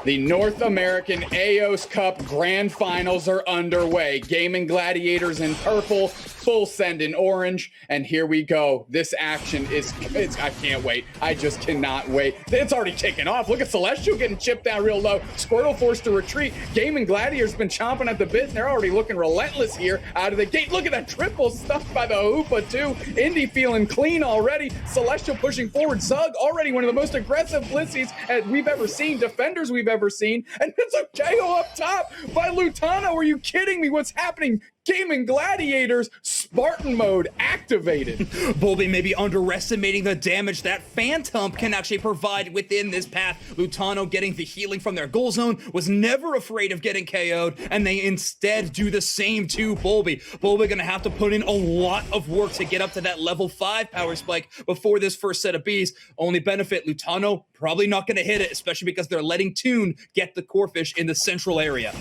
The North American Aeos Cup Grand Finals are underway. Gaimin Gladiators in purple, Full Send in orange, and here we go. This action I can't wait. I just cannot wait. It's already kicking off. Look at Celestial getting chipped down real low. Squirtle forced to retreat. Gaimin Gladiators been chomping at the bit, and they're already looking relentless here out of the gate. Look at that triple stuffed by the Hoopa too. Indy feeling clean already. Celestial pushing forward. Zug already one of the most aggressive Blissies we've ever seen, defenders we've ever seen, and it's a KO up top by Lutano. Are you kidding me? What's happening? Gaimin Gladiators Spartan mode activated. Bulby may be underestimating the damage that Phantom can actually provide within this path. Lutano getting the healing from their goal zone, was never afraid of getting KO'd, and they instead do the same to Bulby. Bulby gonna have to put in a lot of work to get up to that level 5 power spike before this first set of Bs. Only benefit, Lutano probably not gonna hit it, especially because they're letting Toon get the core fish in the central area.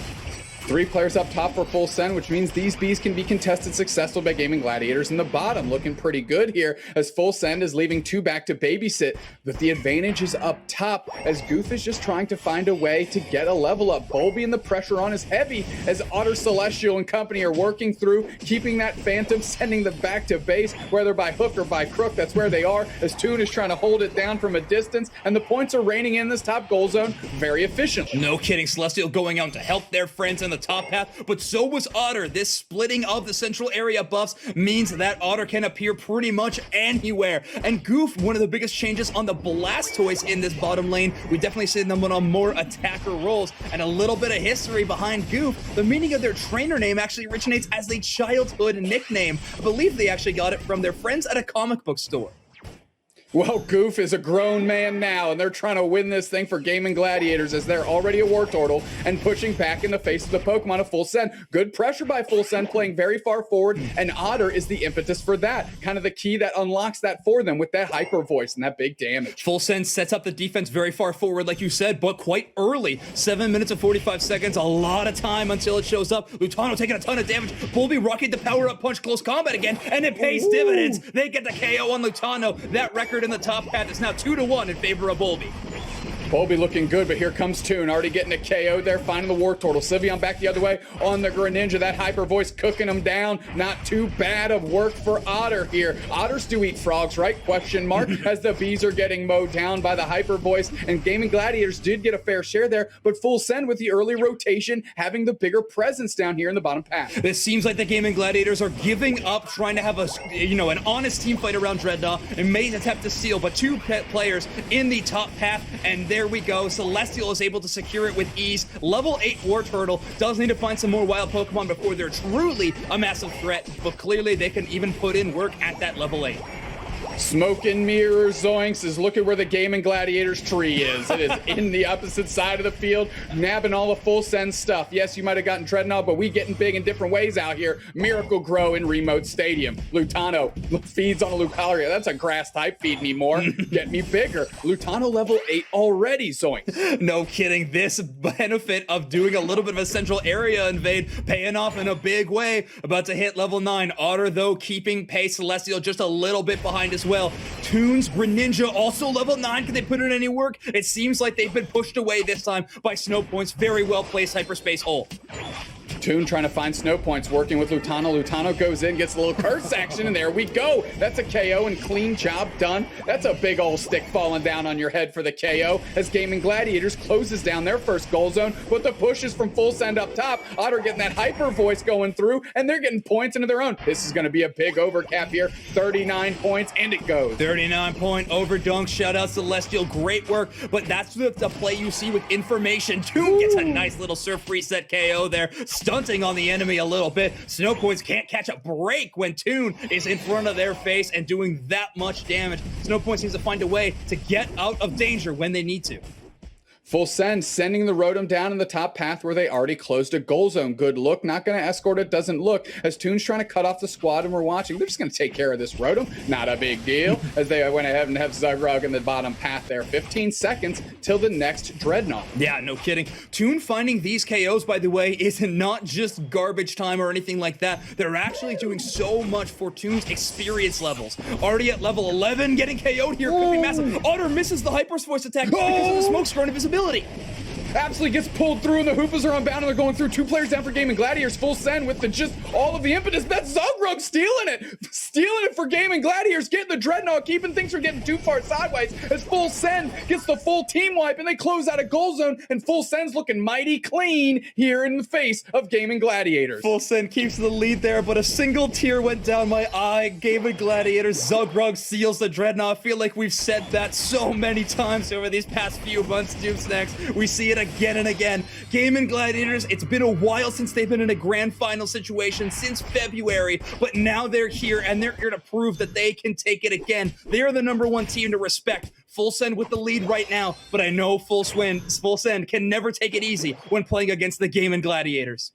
3 players up top for Full Send, which means these Bs can be contested successful by Gaimin Gladiators in the bottom. Looking pretty good here as Full Send is leaving 2 back to babysit, but the advantage is up top as Goof is just trying to find a way to get a level up. Bulby and the pressure on is heavy as Otter, Celestial, and company are working through, keeping that Phantom, sending them back to base, whether by hook or by crook, that's where they are, as Toon is trying to hold it down from a distance, and the points are raining in this top goal zone very efficiently. No kidding, Celestial going out to help their friends in the top path, but so was Otter. This splitting of the central area buffs means that Otter can appear pretty much anywhere. And Goof, one of the biggest changes on the Blastoise in this bottom lane. We definitely see them on more attacker roles, and a little bit of history behind Goof. The meaning of their trainer name actually originates as a childhood nickname. I believe they actually got it from their friends at a comic book store. Well, Goof is a grown man now, and they're trying to win this thing for Gaimin Gladiators as they're already a War Turtle and pushing back in the face of the Pokemon of Full Send. Good pressure by Full Send, playing very far forward, and Otter is the impetus for that. Kind of the key that unlocks that for them with that hyper voice and that big damage. Full Send sets up the defense very far forward, like you said, but quite early. 7 minutes and 45 seconds, a lot of time until it shows up. Lutano taking a ton of damage. Bulby rocking the power-up punch, close combat again, and it pays dividends. They get the KO on Lutano. That record in the top path is now 2-1 in favor of Bulby. Bulby looking good, but here comes Toon, already getting a KO there, finding the War Turtle. Sylveon back the other way on the Greninja. That hyper voice cooking him down. Not too bad of work for Otter here. Otters do eat frogs, right? Question mark. As the Bees are getting mowed down by the hyper voice, and Gaimin Gladiators did get a fair share there, but Full Send with the early rotation, having the bigger presence down here in the bottom path. This seems like the Gaimin Gladiators are giving up, trying to have an honest team fight around Dreadnought, and may attempt to steal, but 2 players in the top path, and there we go. Celestial is able to secure it with ease. Level 8 War Turtle does need to find some more wild Pokemon before they're truly a massive threat, but clearly they can even put in work at that level 8. Smoke and mirror Zoinks is look at where the Gaimin Gladiators tree is. It is in the opposite side of the field, nabbing all the Full Send stuff. Yes, you might have gotten Dreadnought, but we getting big in different ways out here. Miracle Grow in Remote Stadium. Lutano feeds on a Lucario. That's a grass type. Feed me more. Get me bigger. Lutano level 8 already, Zoinks. No kidding. This benefit of doing a little bit of a central area invade paying off in a big way. About to hit level 9. Otter, though, keeping pace. Celestial just a little bit behind as well. Toon's Greninja also level 9. Can they put in any work? It seems like they've been pushed away this time by Snow Point's very well placed hyperspace hole. Toon trying to find snow points, working with Lutano. Lutano goes in, gets a little curse action, and there we go. That's a KO and clean job done. That's a big old stick falling down on your head for the KO as Gaimin Gladiators closes down their first goal zone, but the push is from Full Send up top. Otter getting that hyper voice going through, and they're getting points into their own. This is going to be a big overcap here. 39 points, and it goes. 39-point overdunk. Shout out Celestial. Great work, but that's the play you see with information. Toon gets a nice little surf reset KO there. Stunting on the enemy a little bit. Snow Points can't catch a break when Toon is in front of their face and doing that much damage. Snow Points needs to find a way to get out of danger when they need to. Full Send, sending the Rotom down in the top path where they already closed a goal zone. Good look. Not going to escort it. Doesn't look. As Toon's trying to cut off the squad and we're watching. They're just going to take care of this Rotom. Not a big deal. As they went ahead and have Zugrug in the bottom path there. 15 seconds till the next Dreadnought. Yeah, no kidding. Toon finding these KOs, by the way, is not just garbage time or anything like that. They're actually doing so much for Toon's experience levels. Already at level 11, getting KO'd here could be massive. Otter misses the Hyper Voice attack because of the smoke screen invisibility. absolutely gets pulled through, and the Hoopas are unbound, and they're going through. 2 players down for Gaimin Gladiators. Full send with the just all of the impetus. That's Zugrug stealing it for Gaimin Gladiators, getting the Dreadnought, keeping things from getting too far sideways as Full Send gets the full team wipe, and they close out a goal zone, and Full Send's looking mighty clean here in the face of Gaimin Gladiators. Full Send keeps the lead there, but a single tear went down my eye. Gaimin Gladiators, Zugrug seals the Dreadnought. I feel like we've said that so many times over these past few months, Doomsnacks. We see it again and again. Gaimin Gladiators, it's been a while since they've been in a grand final situation, since February, but now they're here, and they're here to prove that they can take it again. They're the #1 team to respect. Full Send with the lead right now, but I know Full Send can never take it easy when playing against the Gaimin Gladiators.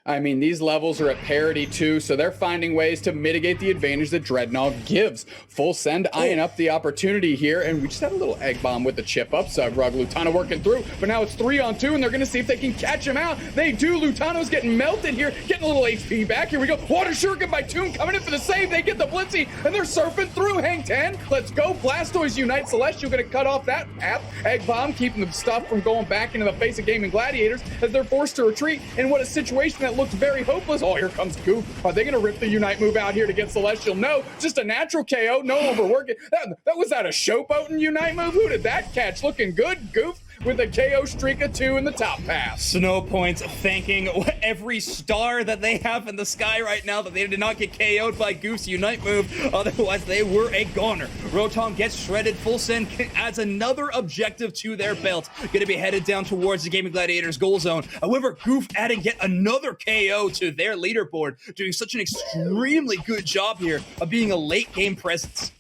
I mean, these levels are at parity too, so they're finding ways to mitigate the advantage that Dreadnought gives. Full Send eyeing up the opportunity here, and we just had a little egg bomb with the chip up. Zugrug, Lutano working through, but now it's 3-on-2, and they're going to see if they can catch him out. They do. Lutano's getting melted here, getting a little HP back. Here we go. Water Shuriken by Toon coming in for the save. They get the Blitzy, and they're surfing through. Hang 10. Let's go. Blastoise unite. Celestial going to cut off that path. Egg bomb keeping the stuff from going back into the face of Gaimin Gladiators as they're forced to retreat in what a situation that looks very hopeless. Oh, here comes Goof. Are they going to rip the Unite move out here to get Celestial? No, just a natural KO. No overworking. That was that a Showboating Unite move? Who did that catch? Looking good, Goof, with a KO streak of 2 in the top pass. Snow Points thanking every star that they have in the sky right now that they did not get KO'd by Goof's Unite move. Otherwise, they were a goner. Rotom gets shredded. Full Send adds another objective to their belt. Going to be headed down towards the Gaimin Gladiators goal zone. However, Goof adding yet another KO to their leaderboard, doing such an extremely good job here of being a late game presence.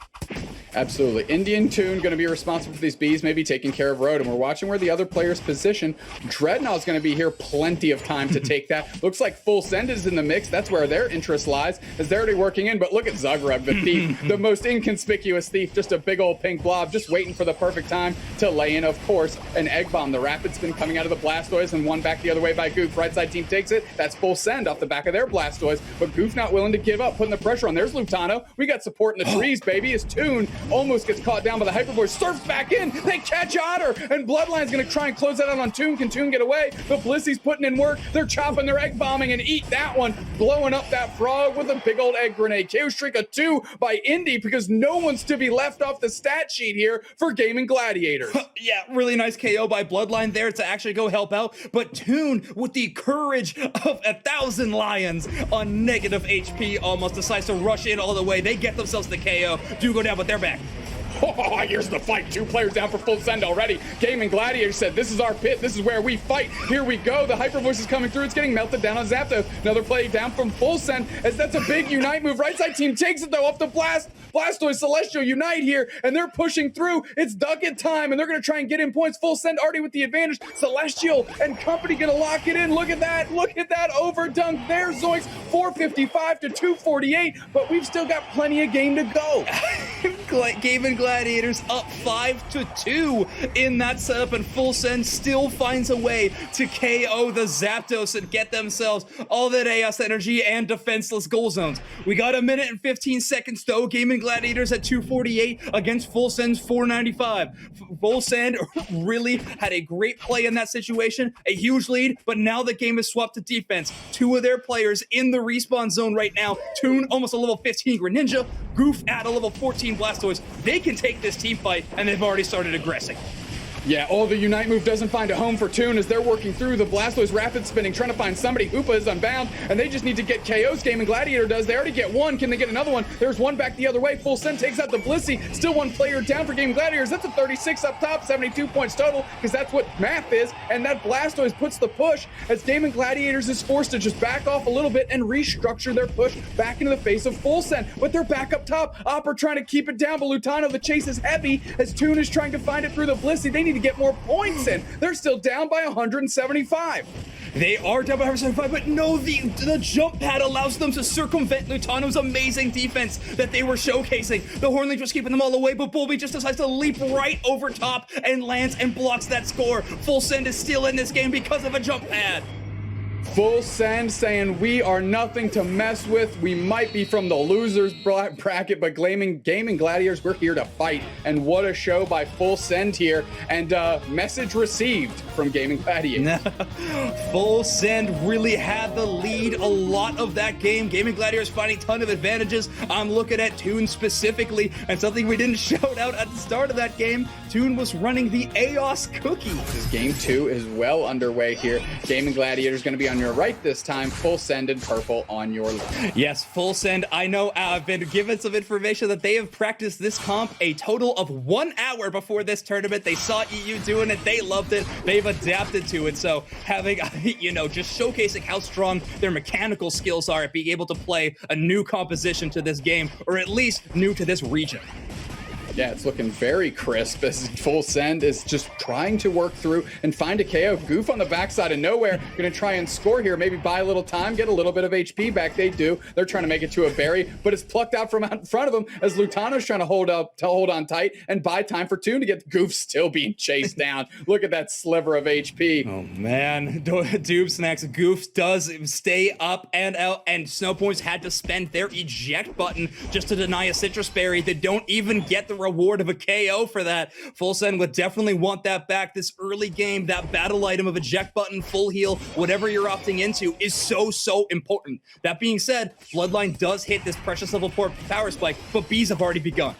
Absolutely. Indian Toon going to be responsible for these bees, maybe taking care of Rotom. We're watching where the other players position. Dreadnought's going to be here plenty of time to take that. Looks like Full Send is in the mix. That's where their interest lies, as they're already working in. But look at Zugrug, the thief, the most inconspicuous thief, just a big old pink blob, just waiting for the perfect time to lay in, of course, an Egg Bomb. The Rapid Spin coming out of the Blastoise and one back the other way by Goof. Right side team takes it. That's Full Send off the back of their Blastoise, but Goof not willing to give up, putting the pressure on. There's Lutano. We got support in the trees, baby. His Toon almost gets caught down by the Hyper Voice, surfs back in, they catch Otter, and Bloodline's gonna try and close that out on Toon. Can Toon get away? The Blissy's putting in work, they're chopping their egg bombing and eat that one, blowing up that frog with a big old egg grenade. KO streak of 2 by Indy, because no one's to be left off the stat sheet here for Gaimin Gladiators. Yeah, really nice KO by Bloodline there to actually go help out, but Toon, with the courage of 1,000 lions on negative HP, almost decides to rush in all the way. They get themselves the KO, do go down, but they're back. Oh, here's the fight. 2 players down for Full Send already. Gaimin Gladiator said, this is our pit. This is where we fight. Here we go. The Hyper Voice is coming through. It's getting melted down on Zapdos. Another play down from Full Send, as that's a big Unite move. Right side team takes it, though, off the Blastoise. Celestial Unite here, and they're pushing through. It's Ducket time, and they're going to try and get in points. Full Send already with the advantage. Celestial and company going to lock it in. Look at that. Look at that overdunk there, Zoinks. 455 to 248, but we've still got plenty of game to go. Gaimin Gladiators up 5-2 in that setup, and Full Send still finds a way to KO the Zapdos and get themselves all that Aeos energy and defenseless goal zones. We got 1 minute and 15 seconds though. Gaimin Gladiators at 248 against Full Send's 495. Full Send really had a great play in that situation, a huge lead, but now the game is swapped to defense. 2 of their players in the respawn zone right now. Toon almost a level 15 Greninja, Goof at a level 14 Blastoise. They can take this team fight, and they've already started aggressing. Yeah, the Unite move doesn't find a home for Toon as they're working through. The Blastoise rapid spinning, trying to find somebody. Hoopa is unbound, and they just need to get KOs. Gaimin Gladiator does. They already get one. Can they get another one? There's one back the other way. Full Send takes out the Blissey. Still 1 player down for Gaimin Gladiators. That's a 36 up top, 72 points total, because that's what math is. And that Blastoise puts the push as Gaimin Gladiators is forced to just back off a little bit and restructure their push back into the face of Full Send. But they're back up top. Opera trying to keep it down, but Lutano, the chase is heavy as Toon is trying to find it through the Blissey. They need to get more points in. They're still down by 175. They are down by 175, but no, the jump pad allows them to circumvent Lutano's amazing defense that they were showcasing. The Hornlink was keeping them all away, but Bulby just decides to leap right over top and lands and blocks that score. Full Send is still in this game because of a jump pad. Full Send saying we are nothing to mess with. We might be from the losers bracket, but Gaming Gladiators, we're here to fight. And what a show by Full Send here. And message received from Gaming Gladiators. Full Send really had the lead a lot of that game. Gaming Gladiators finding a ton of advantages. I'm looking at Toon specifically, and something we didn't shout out at the start of that game. Toon was running the Aeos cookie. This game 2 is well underway here. Gaming Gladiators going to be on your right this time. Full Send in purple on your left. Yes, Full Send. I know I've been given some information that they have practiced this comp a total of 1 hour before this tournament. They saw EU doing it. They loved it. They've adapted to it. So having, just showcasing how strong their mechanical skills are at being able to play a new composition to this game, or at least new to this region. Yeah, it's looking very crisp as Full Send is just trying to work through and find a KO. Goof on the backside of nowhere, going to try and score here, maybe buy a little time, get a little bit of HP back. They do. They're trying to make it to a berry, but it's plucked out from out in front of them as Lutano's trying to hold on tight and buy time for Toon to get Goof still being chased down. Look at that sliver of HP. Oh man, Doob Snacks. Goof does stay up and out, and Snowpoints had to spend their eject button just to deny a citrus berry. They don't even get the reward of a KO for that. Full Send would definitely want that back this early game. That battle item of eject button, full heal, whatever you're opting into is so important. That being said, Bloodline does hit this precious level 4 power spike, but bees have already begun.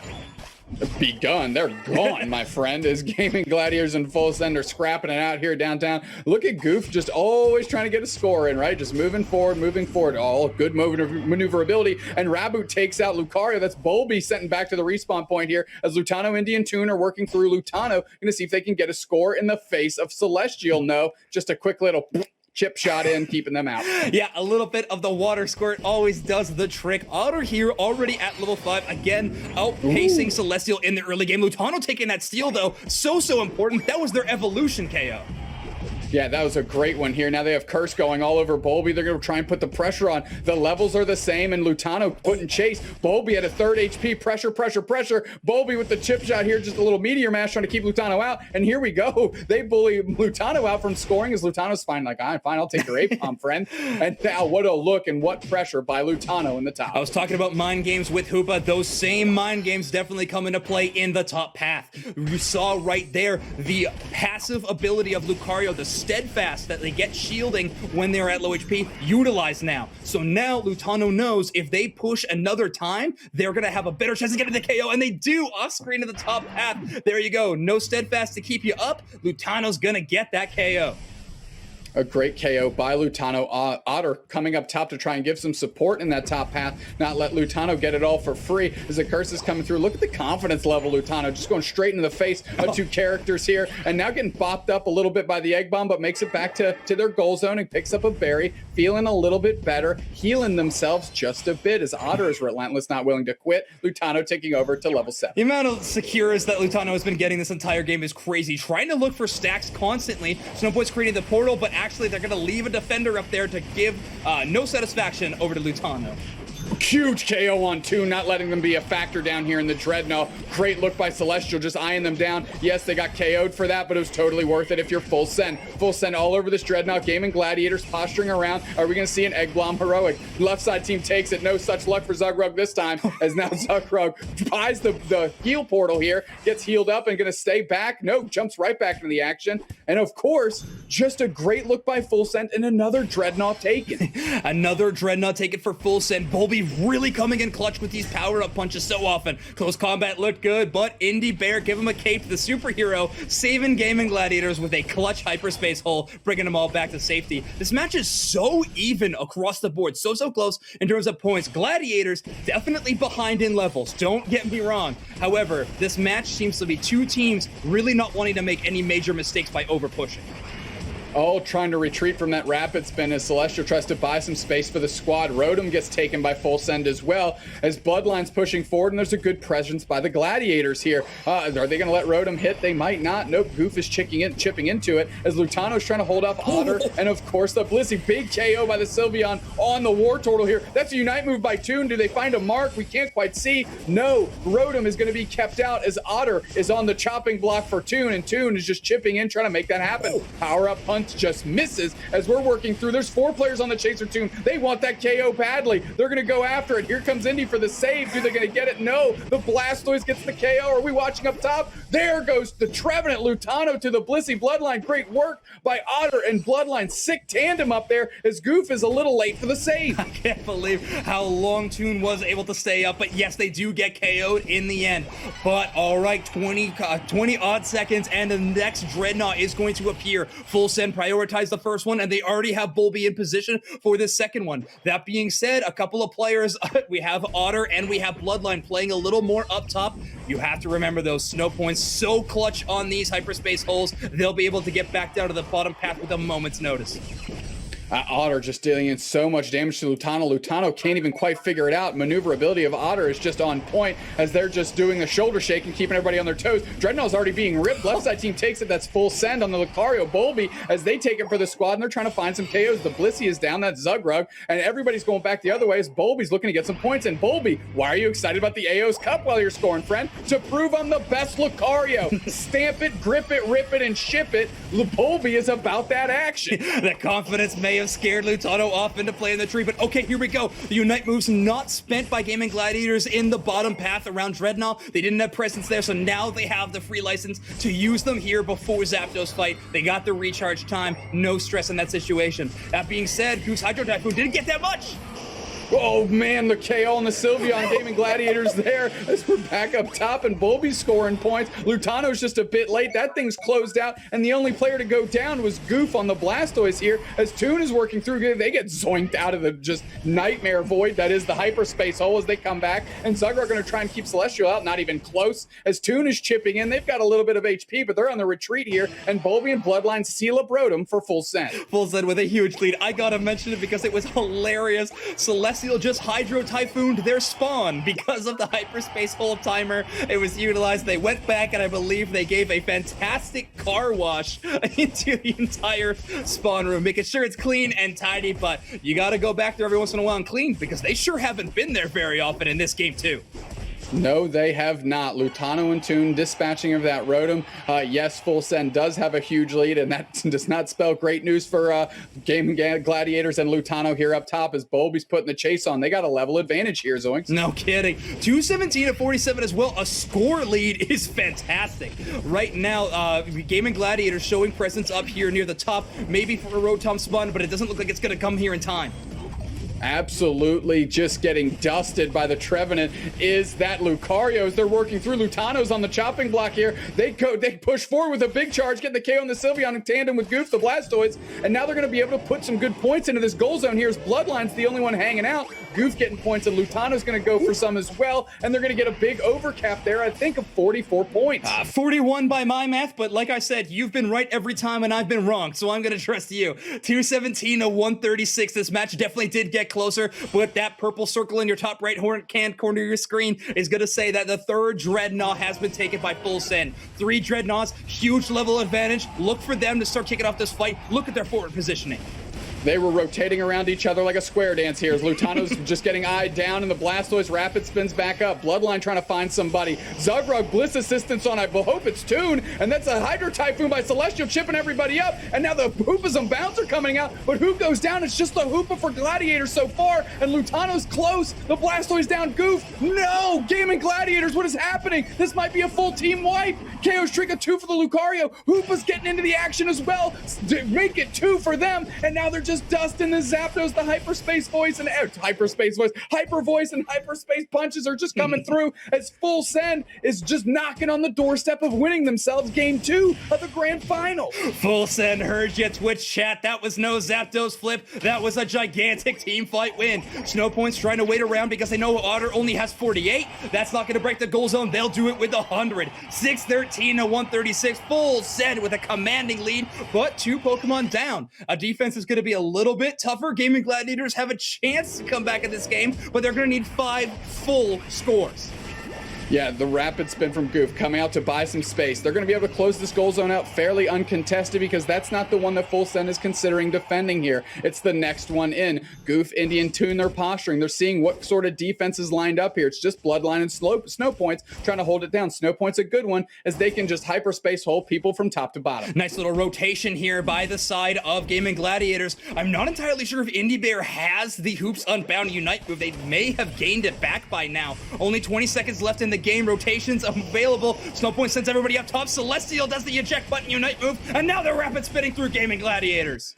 Begun. They're gone, my friend, as Gaming Gladiators and Full Send are scrapping it out here downtown. Look at Goof just always trying to get a score in, right? Just moving forward. All good maneuverability. And Raboot takes out Lucario. That's Bulby sent back to the respawn point here as Lutano, Indy, and Toon are working through Lutano. Going to see if they can get a score in the face of Celestial. No, just a quick little chip shot in, keeping them out. Yeah, a little bit of the water squirt always does the trick. Otter here already at level 5. Again, outpacing Celestial in the early game. Lutano taking that steal, though. So important. That was their evolution KO. Yeah, that was a great one here. Now they have Curse going all over Bulby. They're going to try and put the pressure on. The levels are the same, and Lutano putting chase. Bulby at a 3rd HP. Pressure. Bulby with the chip shot here. Just a little meteor mash trying to keep Lutano out. And here we go. They bully Lutano out from scoring as Lutano's fine. Like, I'm fine. I'll take your A-Palm, friend. And now what a look and what pressure by Lutano in the top. I was talking about mind games with Hoopa. Those same mind games definitely come into play in the top path. You saw right there the passive ability of Lucario, the steadfast that they get shielding when they're at low HP, utilized now. So now Lutano knows if they push another time, they're going to have a better chance of getting the KO, and they do off screen at the top path. There you go. No steadfast to keep you up. Lutano's going to get that KO. A great KO by Lutano. Otter coming up top to try and give some support in that top path, not let Lutano get it all for free as the curse is coming through. Look at the confidence level, Lutano, just going straight into the face of 2 characters here, and now getting bopped up a little bit by the egg bomb, but makes it back to their goal zone and picks up a berry, feeling a little bit better, healing themselves just a bit as Otter is relentless, not willing to quit. Lutano taking over to level 7. The amount of Securas that Lutano has been getting this entire game is crazy. Trying to look for stacks constantly. Snowboy's creating the portal, but actually they're going to leave a defender up there to give no satisfaction over to Lutano. Huge KO on Toon, not letting them be a factor down here in the Dreadnought. Great look by Celestial, just eyeing them down. Yes, they got KO'd for that, but it was totally worth it if you're Full Send. Full Send all over this Dreadnought. Gaming Gladiators posturing around. Are we going to see an Egg Bomb heroic? Left side team takes it. No such luck for Zugrug this time, as now Zugrug buys the heal portal here, gets healed up and going to stay back. No, jumps right back into the action. And of course, just a great look by Full Send and another Dreadnought taken. Another Dreadnought taken for Full Send. Bulby really coming in clutch with these power-up punches so often. Close combat looked good, but Indy Bear give him a cape to the superhero, saving Gaming Gladiators with a clutch hyperspace hole, bringing them all back to safety. This match is so even across the board, so close in terms of points. Gladiators definitely behind in levels, don't get me wrong. However, this match seems to be 2 teams really not wanting to make any major mistakes by over-pushing. All trying to retreat from that rapid spin as Celestial tries to buy some space for the squad. Rotom gets taken by Full Send as well as Bloodline's pushing forward, and there's a good presence by the Gladiators here. Are they going to let Rotom hit? They might not. Nope, Goof is chipping into it as Lutano's trying to hold up Otter, and of course the Blissey. Big KO by the Sylveon on the War Turtle here. That's a Unite move by Toon. Do they find a mark? We can't quite see. No, Rotom is going to be kept out as Otter is on the chopping block for Toon, and Toon is just chipping in, trying to make that happen. Power up punch Hunt just misses as we're working through. There's 4 players on the Chaser Toon. They want that KO badly. They're going to go after it. Here comes Indy for the save. Are they going to get it? No. The Blastoise gets the KO. Are we watching up top? There goes the Trevenant. Lutano to the Blissey Bloodline. Great work by Otter and Bloodline. Sick tandem up there as Goof is a little late for the save. I can't believe how long Toon was able to stay up, but yes, they do get KO'd in the end. But all right, 20 odd seconds, and the next Dreadnought is going to appear. Full Send prioritized the first one, and they already have Bulby in position for this second one. That being said, a couple of players, we have Otter and we have Bloodline playing a little more up top. You have to remember those snow points, so clutch on these hyperspace holes. They'll be able to get back down to the bottom path with a moment's notice. Otter just dealing in so much damage to Lutano. Lutano can't even quite figure it out. Maneuverability of Otter is just on point as they're just doing the shoulder shake and keeping everybody on their toes. Dreadnought's already being ripped. Left side team takes it. That's Full Send on the Lucario. Bulby as they take it for the squad and they're trying to find some KOs. The Blissey is down. That's Zugrug. And everybody's going back the other way as Bulby's looking to get some points. And Bulby, why are you excited about the Aeos Cup while you're scoring, friend? To prove I'm the best Lucario. Stamp it, grip it, rip it, and ship it. Bulby is about that action. The confidence may have scared Lutano off into play in the tree, but okay, here we go. The Unite move's not spent by Gaimin Gladiators in the bottom path around Dreadnought. They didn't have presence there, so now they have the free license to use them here before Zapdos fight. They got the recharge time, no stress in that situation. That being said, Goose Hydro Typhoon didn't get that much. Oh man, the KO on the Sylveon Gaimin Gladiators there as we're back up top and Bulby's scoring points. Lutano's just a bit late. That thing's closed out and the only player to go down was Goof on the Blastoise here as Toon is working through. They get zoinked out of the just nightmare void that is the hyperspace hole as they come back and Zugra are going to try and keep Celestial out. Not even close as Toon is chipping in. They've got a little bit of HP, but they're on the retreat here and Bulby and Bloodline seal up Rotom for Full Send. Full Send with a huge lead. I gotta mention it because it was hilarious. Celestial just Hydro Typhooned their spawn because of the hyperspace hole timer. It was utilized. They went back and I believe they gave a fantastic car wash into the entire spawn room, making sure it's clean and tidy, but you gotta go back there every once in a while and clean because they sure haven't been there very often in this game too. No, they have not. Lutano and Toon dispatching of that Rotom. Yes, Full Send does have a huge lead, and that does not spell great news for Gaimin Gladiators and Lutano here up top as Bulby's putting the chase on. They got a level advantage here, Zoinks. No kidding. 217 to 47 as well. A score lead is fantastic. Right now, Gaimin Gladiators showing presence up here near the top, maybe for a Rotom spawn, but it doesn't look like it's going to come here in time. Absolutely just getting dusted by the Trevenant is that Lucario as they're working through. Lutano's on the chopping block here. They push forward with a big charge, getting the KO on the Sylveon in tandem with Goof, the Blastoise, and now they're going to be able to put some good points into this goal zone here as Bloodline's the only one hanging out. Goof getting points, and Lutano's going to go for some as well, and they're going to get a big overcap there, I think, of 44 points. 41 by my math, but like I said, you've been right every time, and I've been wrong, so I'm going to trust you. 217 to 136. This match definitely did get closer, but that purple circle in your top right hand corner of your screen is going to say that the third Dreadnought has been taken by Full Send. 3 Dreadnoughts, huge level advantage. Look for them to start kicking off this fight. Look at their forward positioning. They were rotating around each other like a square dance here as Lutano's just getting eyed down and the Blastoise rapid spins back up. Bloodline trying to find somebody. Zugrug Bliss assistance on, I hope it's Toon, and that's a Hydro Typhoon by Celestial chipping everybody up, and now the Hoopas and Bounce are coming out, but who goes down? It's just the Hoopa for Gladiators so far, and Lutano's close. The Blastoise down. Goof. No! Gaimin Gladiators, what is happening? This might be a full team wipe. KO Streak of 2 for the Lucario. Hoopa's getting into the action as well. Make it 2 for them, and now they're just dusting the Zapdos, the hyper voice and hyperspace punches are just coming through as Full Send is just knocking on the doorstep of winning themselves game 2 of the grand final. Full Send heard you, Twitch chat. That was no Zapdos flip. That was a gigantic team fight win. Snowpoint's trying to wait around because they know Otter only has 48. That's not going to break the goal zone. They'll do it with 100. 613 to 136. Full Send with a commanding lead, but 2 Pokemon down. A defense is going to be a little bit tougher. Gaimin Gladiators have a chance to come back in this game, but they're going to need 5 full scores. Yeah, the rapid spin from Goof coming out to buy some space. They're going to be able to close this goal zone out fairly uncontested because that's not the one that Full Send is considering defending here. It's the next one in. Goof, Indy, and Toon, they're posturing. They're seeing what sort of defense is lined up here. It's just Bloodline and Snow Points trying to hold it down. Snow Point's a good one as they can just hyperspace hold people from top to bottom. Nice little rotation here by the side of Gaimin Gladiators. I'm not entirely sure if Indy Bear has the Hoops Unbound Unite move. They may have gained it back by now. Only 20 seconds left in the game. Rotations available. Snowpoint sends everybody up top. Celestial does the eject button Unite move, and now they're rapid spinning through Gaimin Gladiators.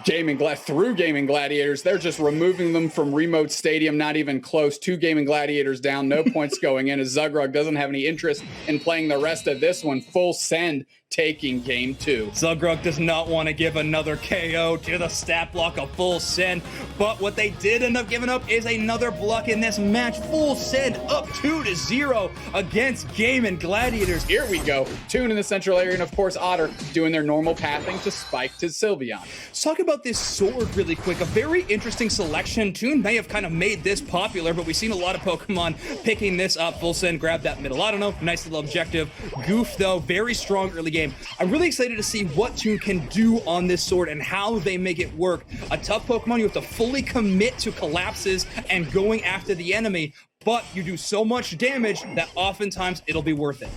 Through Gaimin Gladiators, they're just removing them from remote stadium, not even close. 2 Gaimin Gladiators down, no points going in as Zugrug doesn't have any interest in playing the rest of this one. Full Send taking game 2. Zugrug does not want to give another KO to the stat block of Full Send, but what they did end up giving up is another block in this match. Full Send up 2-0 against Gaimin Gladiators. Here we go. Toon in the central area, and of course Otter doing their normal pathing to spike to Sylveon. Let's talk about this sword really quick. A very interesting selection. Toon may have kind of made this popular, but we've seen a lot of Pokemon picking this up. Full Send grabbed that middle. I don't know. Nice little objective. Goof, though, very strong early game. I'm really excited to see what Toon can do on this sword and how they make it work. A tough Pokemon, you have to fully commit to collapses and going after the enemy, but you do so much damage that oftentimes it'll be worth it.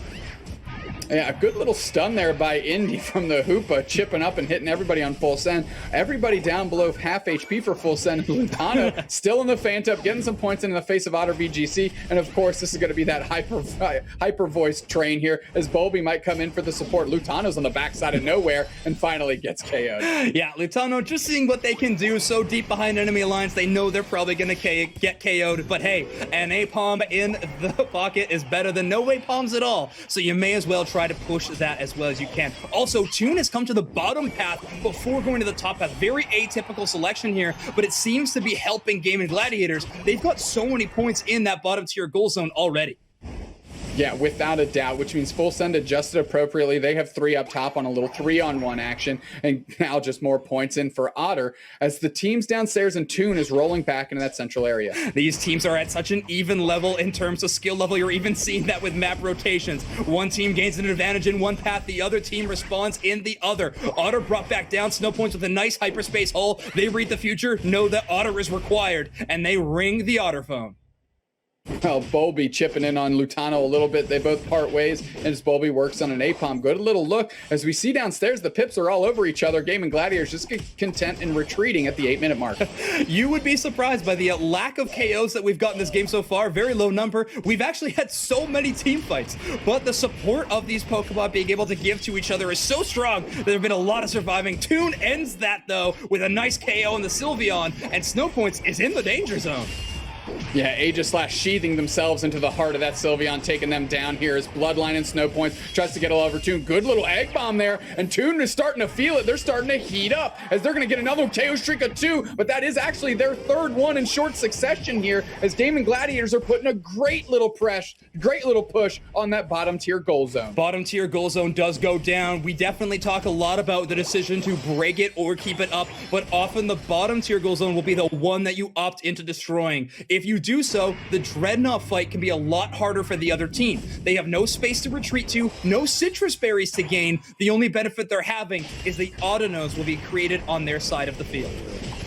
Yeah, a good little stun there by Indy from the Hoopa, chipping up and hitting everybody on Full Send. Everybody down below half HP for Full Send. Lutano still in the Phantom, getting some points in the face of Otter VGC. And of course, this is going to be that hyper voice train here as Bulby might come in for the support. Lutano's on the backside of nowhere and finally gets KO'd. Yeah, Lutano just seeing what they can do so deep behind enemy lines. They know they're probably going to get KO'd. But hey, an A-Palm in the pocket is better than no A-Palms at all. So you may as well try to push that as well as you can. Also, Toon has come to the bottom path before going to the top path. Very atypical selection here, but it seems to be helping Gaimin Gladiators. They've got so many points in that bottom tier goal zone already. Yeah, without a doubt, which means Full Send adjusted appropriately. They have 3 up top on a little 3-on-1 action, and now just more points in for Otter as the teams downstairs and Toon is rolling back into that central area. These teams are at such an even level in terms of skill level. You're even seeing that with map rotations. One team gains an advantage in one path, the other team responds in the other. Otter brought back down Snow Points with a nice hyperspace hull. They read the future, know that Otter is required, and they ring the Otter phone. Well, Bulby chipping in on Lutano a little bit. They both part ways, and as Bulby works on an A-Palm. Good little look. As we see downstairs, the Pips are all over each other. Gaimin Gladiators just get content in retreating at the 8-minute mark. You would be surprised by the lack of KOs that we've got in this game so far. Very low number. We've actually had so many team fights, but the support of these Pokemon being able to give to each other is so strong that there have been a lot of surviving. Toon ends that, though, with a nice KO in the Sylveon, and Snow Points is in the danger zone. Yeah, Aegislash sheathing themselves into the heart of that Sylveon, taking them down here as Bloodline and Snow Points tries to get all over Toon. Good little egg bomb there, and Toon is starting to feel it. They're starting to heat up as they're going to get another KO streak of 2, but that is actually their 3rd one in short succession here as Gaimin Gladiators are putting a great little push on that bottom tier goal zone. Bottom tier goal zone does go down. We definitely talk a lot about the decision to break it or keep it up, but often the bottom tier goal zone will be the one that you opt into destroying. If you do so, the Dreadnought fight can be a lot harder for the other team. They have no space to retreat to, no citrus berries to gain. The only benefit they're having is the Autonos will be created on their side of the field.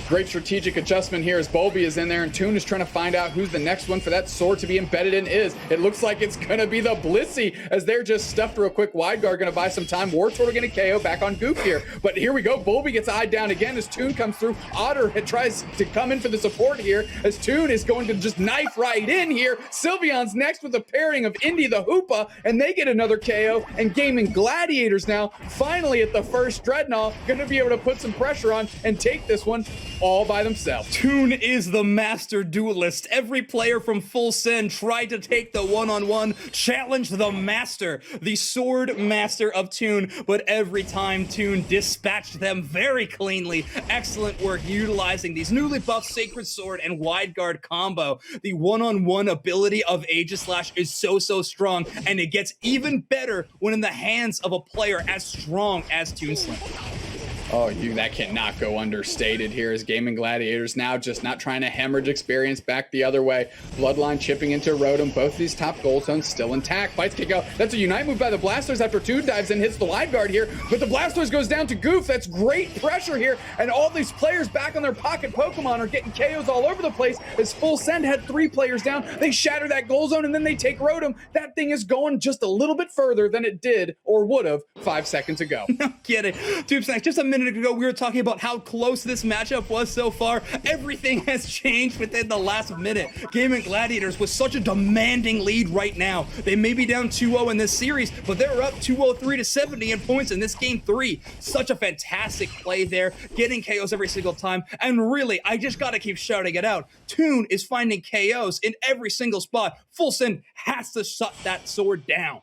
Great strategic adjustment here as Bulby is in there and Toon is trying to find out who's the next one for that sword to be embedded in is. It looks like it's going to be the Blissey as they're just stuffed through a quick wide guard, going to buy some time. Wartortle going to KO back on Goof here. But here we go. Bulby gets eyed down again as Toon comes through. Otter tries to come in for the support here as Toon is going to just knife right in here. Sylveon's next with a pairing of Indy the Hoopa and they get another KO. And Gaimin Gladiators now finally at the first Dreadnought going to be able to put some pressure on and take this one all by themselves. Toon is the master duelist. Every player from Full Send tried to take the one-on-one, challenge the master, the sword master of Toon, but every time Toon dispatched them very cleanly. Excellent work utilizing these newly buffed Sacred Sword and Wide Guard combo. The one-on-one ability of Aegislash is so strong, and it gets even better when in the hands of a player as strong as Toon Slim. Oh, that cannot go understated here as Gaimin Gladiators now just not trying to hemorrhage experience back the other way. Bloodline chipping into Rotom. Both of these top gold zones still intact. Fights kick out. That's a Unite move by the Blastoise after Toon dives and hits the wide guard here. But the Blastoise goes down to Goof. That's great pressure here. And all these players back on their pocket Pokemon are getting KOs all over the place as Full Send had 3 players down. They shatter that goal zone and then they take Rotom. That thing is going just a little bit further than it did or would have 5 seconds ago. No kidding. Tube Snacks, just a minute ago, we were talking about how close this matchup was so far. Everything has changed within the last minute. Gaimin Gladiators with such a demanding lead right now. They may be down 2-0 in this series, but they're up 203-70 in points in this game 3. Such a fantastic play there, getting KOs every single time. And really, I just gotta keep shouting it out. Toon is finding KOs in every single spot. Full Send has to shut that sword down.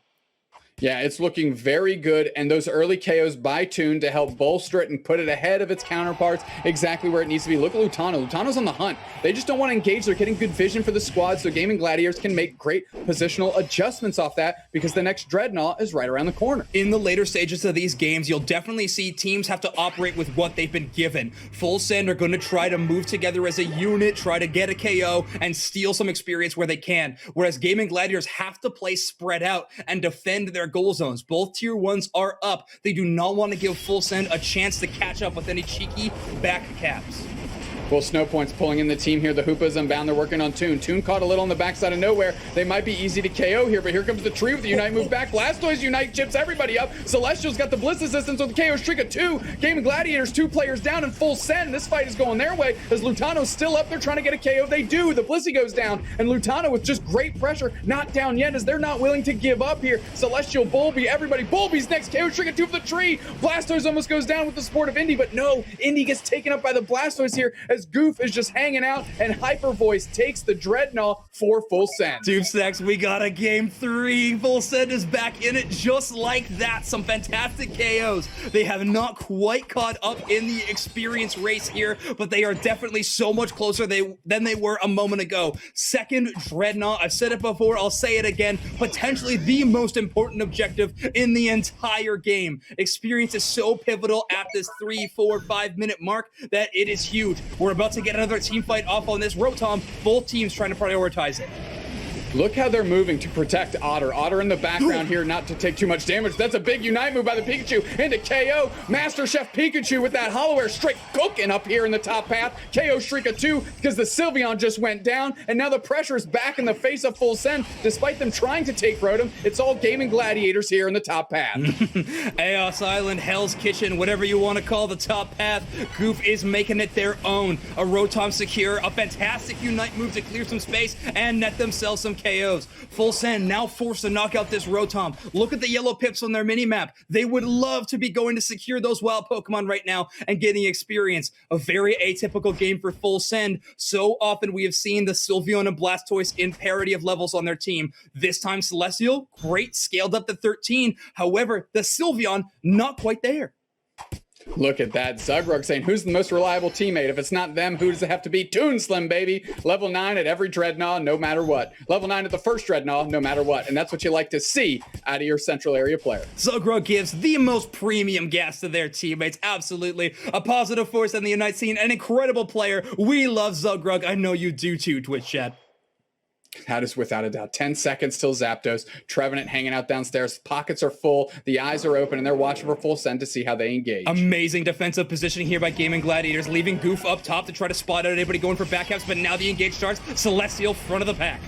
Yeah, it's looking very good, and those early KOs by Toon to help bolster it and put it ahead of its counterparts exactly where it needs to be. Look at Lutano. Lutano's on the hunt. They just don't want to engage. They're getting good vision for the squad, so Gaimin Gladiators can make great positional adjustments off that because the next Dreadnought is right around the corner. In the later stages of these games, you'll definitely see teams have to operate with what they've been given. Full Send are going to try to move together as a unit, try to get a KO, and steal some experience where they can, whereas Gaimin Gladiators have to play spread out and defend their goal zones. Both tier 1s are up. They do not want to give Full Send a chance to catch up with any cheeky back caps. Well, Snow Point's pulling in the team here. The Hoopa's unbound. They're working on Toon. Toon caught a little on the backside of nowhere. They might be easy to KO here, but here comes the tree with the Unite move back. Blastoise Unite chips everybody up. Celestial's got the Bliss assistance with the KO streak of 2. Gaimin Gladiators 2 players down in Full Send. This fight is going their way as Lutano's still up there trying to get a KO. They do. The Blissey goes down, and Lutano with just great pressure, not down yet as they're not willing to give up here. Celestial, Bulby, everybody. Bulby's next KO streak of 2 for the tree. Blastoise almost goes down with the support of Indy, but no, Indy gets taken up by the Blastoise here as Goof is just hanging out, and Hyper Voice takes the Dreadnought for Full Send. Tube Snacks, we got a game 3. Full Send is back in it just like that. Some fantastic KOs. They have not quite caught up in the experience race here, but they are definitely so much closer than they were a moment ago. Second Dreadnought, I've said it before, I'll say it again, potentially the most important objective in the entire game. Experience is so pivotal at this 3, 4, 5 minute mark that it is huge. We're about to get another team fight off on this Rotom. Both teams trying to prioritize it. Look how they're moving to protect Otter. Otter in the background here, not to take too much damage. That's a big Unite move by the Pikachu into KO. Master Chef Pikachu with that Hollow Air straight cooking up here in the top path. KO streak of 2 because the Sylveon just went down, and now the pressure is back in the face of Full Send. Despite them trying to take Rotom, it's all Gaimin Gladiators here in the top path. Aeos Island, Hell's Kitchen, whatever you want to call the top path, Goof is making it their own. A Rotom secure, a fantastic Unite move to clear some space and net themselves some KOs. Full Send now forced to knock out this Rotom. Look at the yellow pips on their mini-map. They would love to be going to secure those wild Pokemon right now and getting experience. A very atypical game for Full Send. So often we have seen the Sylveon and Blastoise in parity of levels on their team. This time Celestial, great, scaled up to 13. However, the Sylveon, not quite there. Look at that. Zugrug saying, who's the most reliable teammate? If it's not them, who does it have to be? Toon Slim, baby. Level 9 at every Dreadnought, no matter what. Level 9 at the first Dreadnought, no matter what. And that's what you like to see out of your central area player. Zugrug gives the most premium gas to their teammates. Absolutely. A positive force in the Unite scene. An incredible player. We love Zugrug. I know you do too, Twitch chat. That is without a doubt. 10 seconds till Zapdos. Trevenant hanging out downstairs. Pockets are full. The eyes are open, and they're watching for Full Send to see how they engage. Amazing defensive positioning here by Gaimin Gladiators, leaving Goof up top to try to spot out anybody going for backcaps, but now the engage starts. Celestial front of the pack.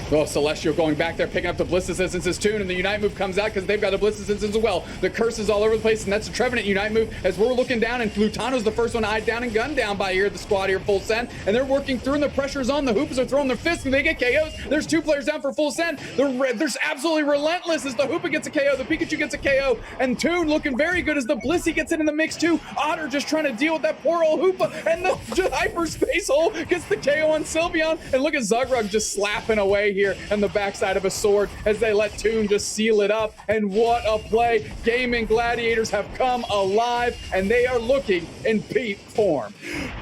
Well, Celestial going back there, picking up the Bliss Assistance Toon, and the Unite move comes out because they've got a Bliss Assistance as well. The curse is all over the place, and that's a Trevenant Unite move as we're looking down, and Lutano's the first one eyed down and gunned down by here, the squad here, Full Send, and they're working through, and the pressure's on. The Hoopas are throwing their fists, and they get KOs. There's 2 players down for Full Send. There's absolutely relentless as the Hoopa gets a KO, the Pikachu gets a KO, and Toon looking very good as the Blissey gets it in the mix too. Otter just trying to deal with that poor old Hoopa, and the Hyperspace Hole gets the KO on Sylveon, and look at Zugrug just slapping away here on the backside of a sword as they let Toon just seal it up. And what a play. Gaming Gladiators have come alive, and they are looking in peak form.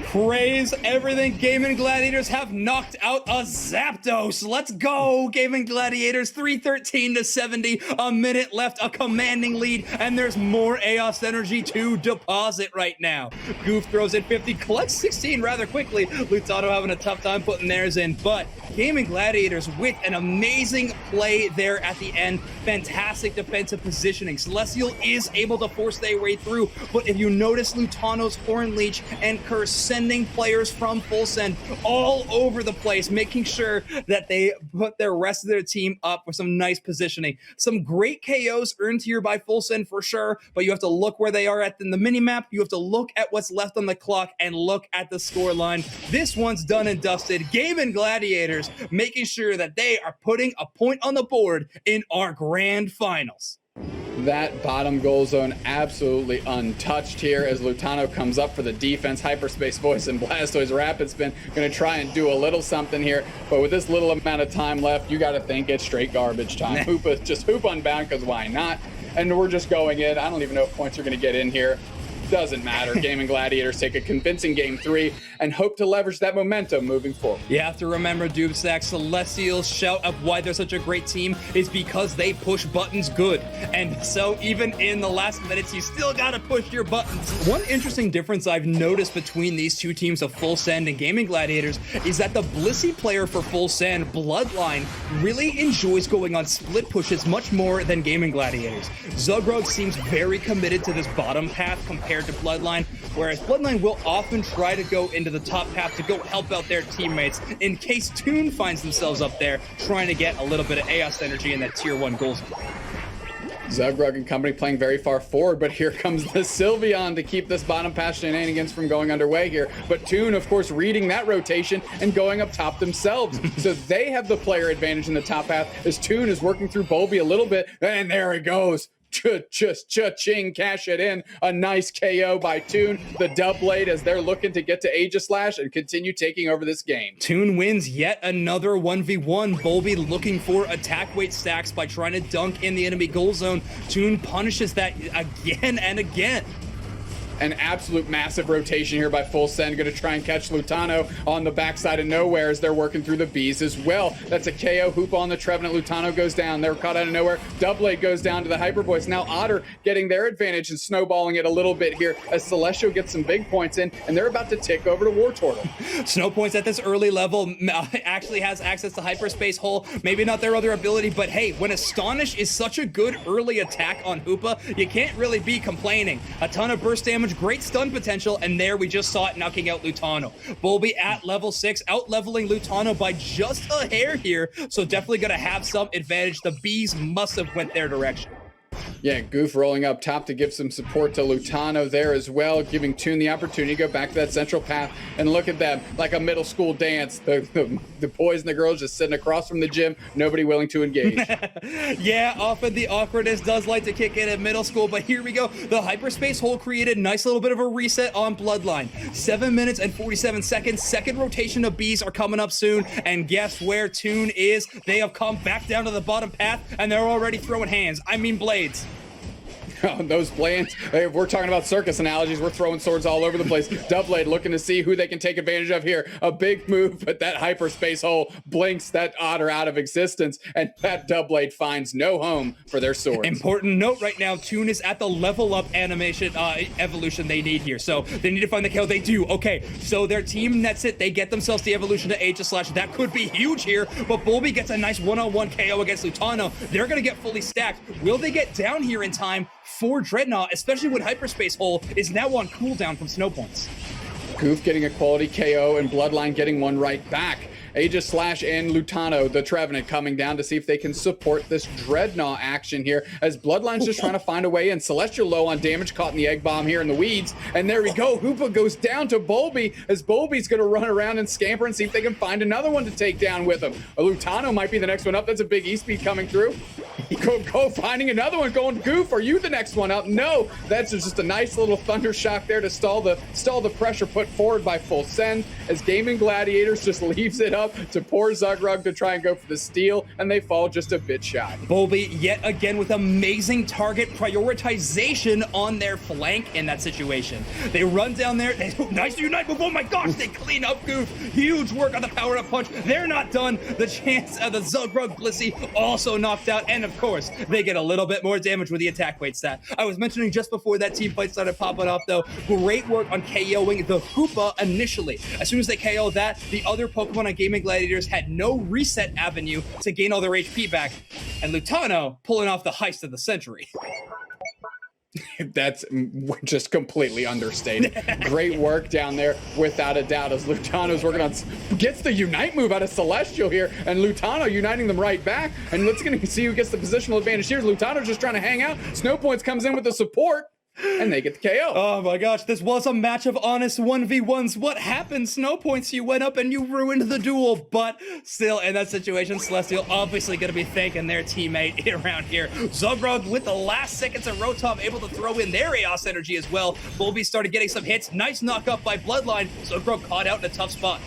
Praise everything. Gaimin Gladiators have knocked out a Zapdos. Let's go, Gaimin Gladiators. 313 to 70. A minute left, a commanding lead, and there's more Aeos energy to deposit right now. Goof throws in 50, collects 16 rather quickly. Lutano having a tough time putting theirs in, but Gaimin Gladiators with an amazing play there at the end. Fantastic defensive positioning. Celestial is able to force their way through, but if you notice Lutano's Horn Leech and Curse sending players from full send all over the place, making sure that they put their rest of their team up with some nice positioning. Some great KOs earned here by full send for sure, but you have to look where they are at in the minimap. You have to look at what's left on the clock and look at the score line. This one's done and dusted. Gaimin Gladiators making sure that they are putting a point on the board in our grand finals. That bottom goal zone absolutely untouched here as Lutano comes up for the defense. Hyperspace Voice and Blastoise Rapid Spin going to try and do a little something here, but with this little amount of time left, you got to think it's straight garbage time. Just hoop unbound, because why not? And we're just going in. I don't even know if points are going to get in here. Doesn't matter. Gaimin Gladiators take a convincing game 3 and hope to leverage that momentum moving forward. You have to remember, Doomstack, Celestial's shout of why they're such a great team is because they push buttons good. And so even in the last minutes, you still got to push your buttons. One interesting difference I've noticed between these two teams of Full Send and Gaimin Gladiators is that the Blissey player for Full Send, Bloodline, really enjoys going on split pushes much more than Gaimin Gladiators. Zugrod seems very committed to this bottom path compared to Bloodline, whereas Bloodline will often try to go into the top path to go help out their teammates in case Toon finds themselves up there trying to get a little bit of Aeos energy in that tier 1 goal zone. Zugrug and company playing very far forward, but here comes the Sylveon to keep this bottom pass shenanigans from going underway here. But Toon, of course, reading that rotation and going up top themselves. So they have the player advantage in the top path as Toon is working through Bulby a little bit, and there it goes. Just cha-ching, cash it in. A nice KO by Toon. The dub blade as they're looking to get to Aegislash and continue taking over this game. Toon wins yet another 1v1. Bulby looking for attack weight stacks by trying to dunk in the enemy goal zone. Toon punishes that again and again. An absolute massive rotation here by Full Send. Going to try and catch Lutano on the backside of nowhere as they're working through the bees as well. That's a KO. Hoop on the Trevenant. Lutano goes down. They're caught out of nowhere. Doublade goes down to the Hyper Voice. Now Otter getting their advantage and snowballing it a little bit here as Celestial gets some big points in, and they're about to tick over to War Turtle. Snow Points at this early level actually has access to Hyperspace Hole. Maybe not their other ability, but hey, when Astonish is such a good early attack on Hoopa, you can't really be complaining. A ton of burst damage, great stun potential, and there we just saw it knocking out Lutano. Bulby at level 6, out-leveling Lutano by just a hair here, so definitely going to have some advantage. The bees must have went their direction. Yeah, Goof rolling up top to give some support to Lutano there as well, giving Toon the opportunity to go back to that central path. And look at them, like a middle school dance. The boys and the girls just sitting across from the gym, nobody willing to engage. Yeah, often the awkwardness does like to kick in at middle school, but here we go. The Hyperspace Hole created nice little bit of a reset on Bloodline. 7 minutes and 47 seconds. Second rotation of bees are coming up soon. And guess where Toon is? They have come back down to the bottom path, and they're already throwing hands. I mean blades. Those blades, if we're talking about circus analogies, we're throwing swords all over the place. Doublade looking to see who they can take advantage of here. A big move, but that Hyperspace Hole blinks that Otter out of existence, and that Doublade finds no home for their swords. Important note right now, Toon is at the level up animation evolution they need here. So they need to find the KO. They do. Okay, so their team nets it. They get themselves the evolution to Aegislash. That could be huge here, but Bulby gets a nice one-on-one KO against Lutano. They're going to get fully stacked. Will they get down here in time for Dreadnought, especially when Hyperspace Hole is now on cooldown from Snow Points? Goof getting a quality KO and Bloodline getting one right back. Aegislash and Lutano, the Trevenant, coming down to see if they can support this Dreadnought action here as Bloodline's just trying to find a way in. Celestial low on damage, caught in the egg bomb here in the weeds. And there we go. Hoopa goes down to Bulby as Bulby's going to run around and scamper and see if they can find another one to take down with him. Lutano might be the next one up. That's a big E-speed coming through. Go finding another one, going, Goof, are you the next one up? No, that's just a nice little thunder shock there to stall the pressure put forward by Full Send as Gaimin Gladiators just leaves it up up to poor Zugrug to try and go for the steal, and they fall just a bit shy. Bulby yet again with amazing target prioritization on their flank in that situation. They run down there, nice unite move, oh my gosh, they clean up Goof. Huge work on the power-up punch. They're not done. The chance of the Zugrug Blissey also knocked out, and of course, they get a little bit more damage with the attack weight stat. I was mentioning just before that team fight started popping up though, great work on KOing the Hoopa initially. As soon as they KO that, the other Pokemon on Gaimin Gladiators had no reset avenue to gain all their HP back, and Lutano pulling off the heist of the century. That's just completely understated. Great work down there, without a doubt, as Lutano's working on, gets the Unite move out of Celestial here, and Lutano uniting them right back, and let's see who gets the positional advantage here. Lutano's just trying to hang out. Snow Points comes in with the support, and they get the KO. Oh my gosh, this was a match of honest 1v1s. What happened? Snow Points, you went up and you ruined the duel, but still in that situation, Celestial obviously going to be thanking their teammate around here. Zugrug with the last seconds of Rotom able to throw in their Aeos energy as well. Bulby started getting some hits. Nice knock up by Bloodline. Zugrug caught out in a tough spot.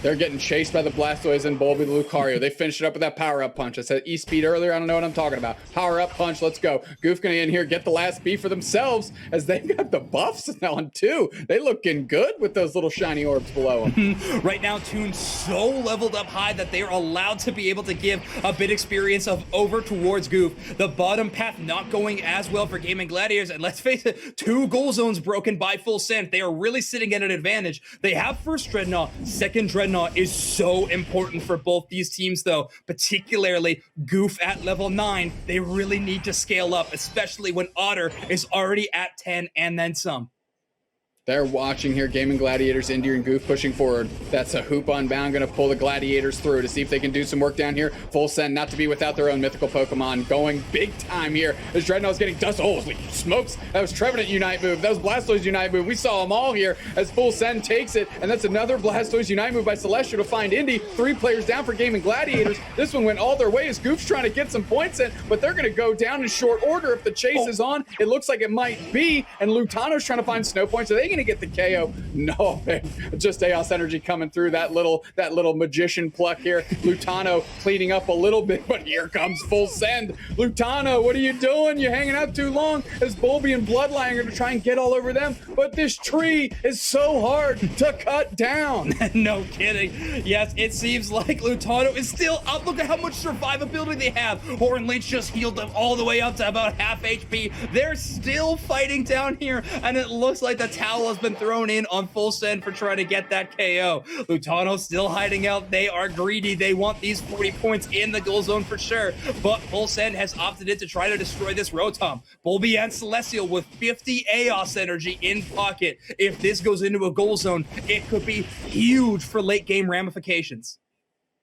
They're getting chased by the Blastoise and Bulby the Lucario. They finished it up with that power-up punch. I said E-Speed earlier. I don't know what I'm talking about. Power-up punch. Let's go. Goof gonna in here get the last B for themselves as they've got the buffs now on too. They looking good with those little shiny orbs below them. Right now, Toon's so leveled up high that they are allowed to be able to give a bit experience of over towards Goof. The bottom path not going as well for Gaimin Gladiators, and let's face it, 2 goal zones broken by Full Send. They are really sitting at an advantage. They have first Dreadnought, second Dreadnought is so important for both these teams though, particularly Goof at level 9. They really need to scale up, especially when Otter is already at 10 and then some. They're watching here. Gaimin Gladiators, India and Goof pushing forward. That's a Hoop Unbound going to pull the Gladiators through to see if they can do some work down here. Full Send, not to be without their own mythical Pokemon, going big time here as Dreadnought's getting dust. Holy smokes, that was Trevenant Unite move. That was Blastoise Unite move. We saw them all here as Full Send takes it, and that's another Blastoise Unite move by Celestial to find Indy. 3 players down for Gaimin Gladiators. This one went all their way as Goof's trying to get some points in, but they're going to go down in short order if the chase is on. It looks like it might be, and Lutano's trying to find Snow Points. Are they going to get the KO? No, just Aeos energy coming through. That little magician pluck here. Lutano cleaning up a little bit, but here comes Full Send. Lutano, what are you doing? You're hanging out too long as Bulby and Bloodline are going to try and get all over them, but this tree is so hard to cut down. No kidding. Yes, it seems like Lutano is still up. Look at how much survivability they have. Horn Leech just healed them all the way up to about half HP. They're still fighting down here, and it looks like the towel has been thrown in on Full Send for trying to get that KO. Lutano still hiding out. They are greedy. They want these 40 points in the goal zone for sure, but Full Send has opted in to try to destroy this Rotom. Bulby and Celestial with 50 Aeos energy in pocket. If this goes into a goal zone, it could be huge for late game ramifications.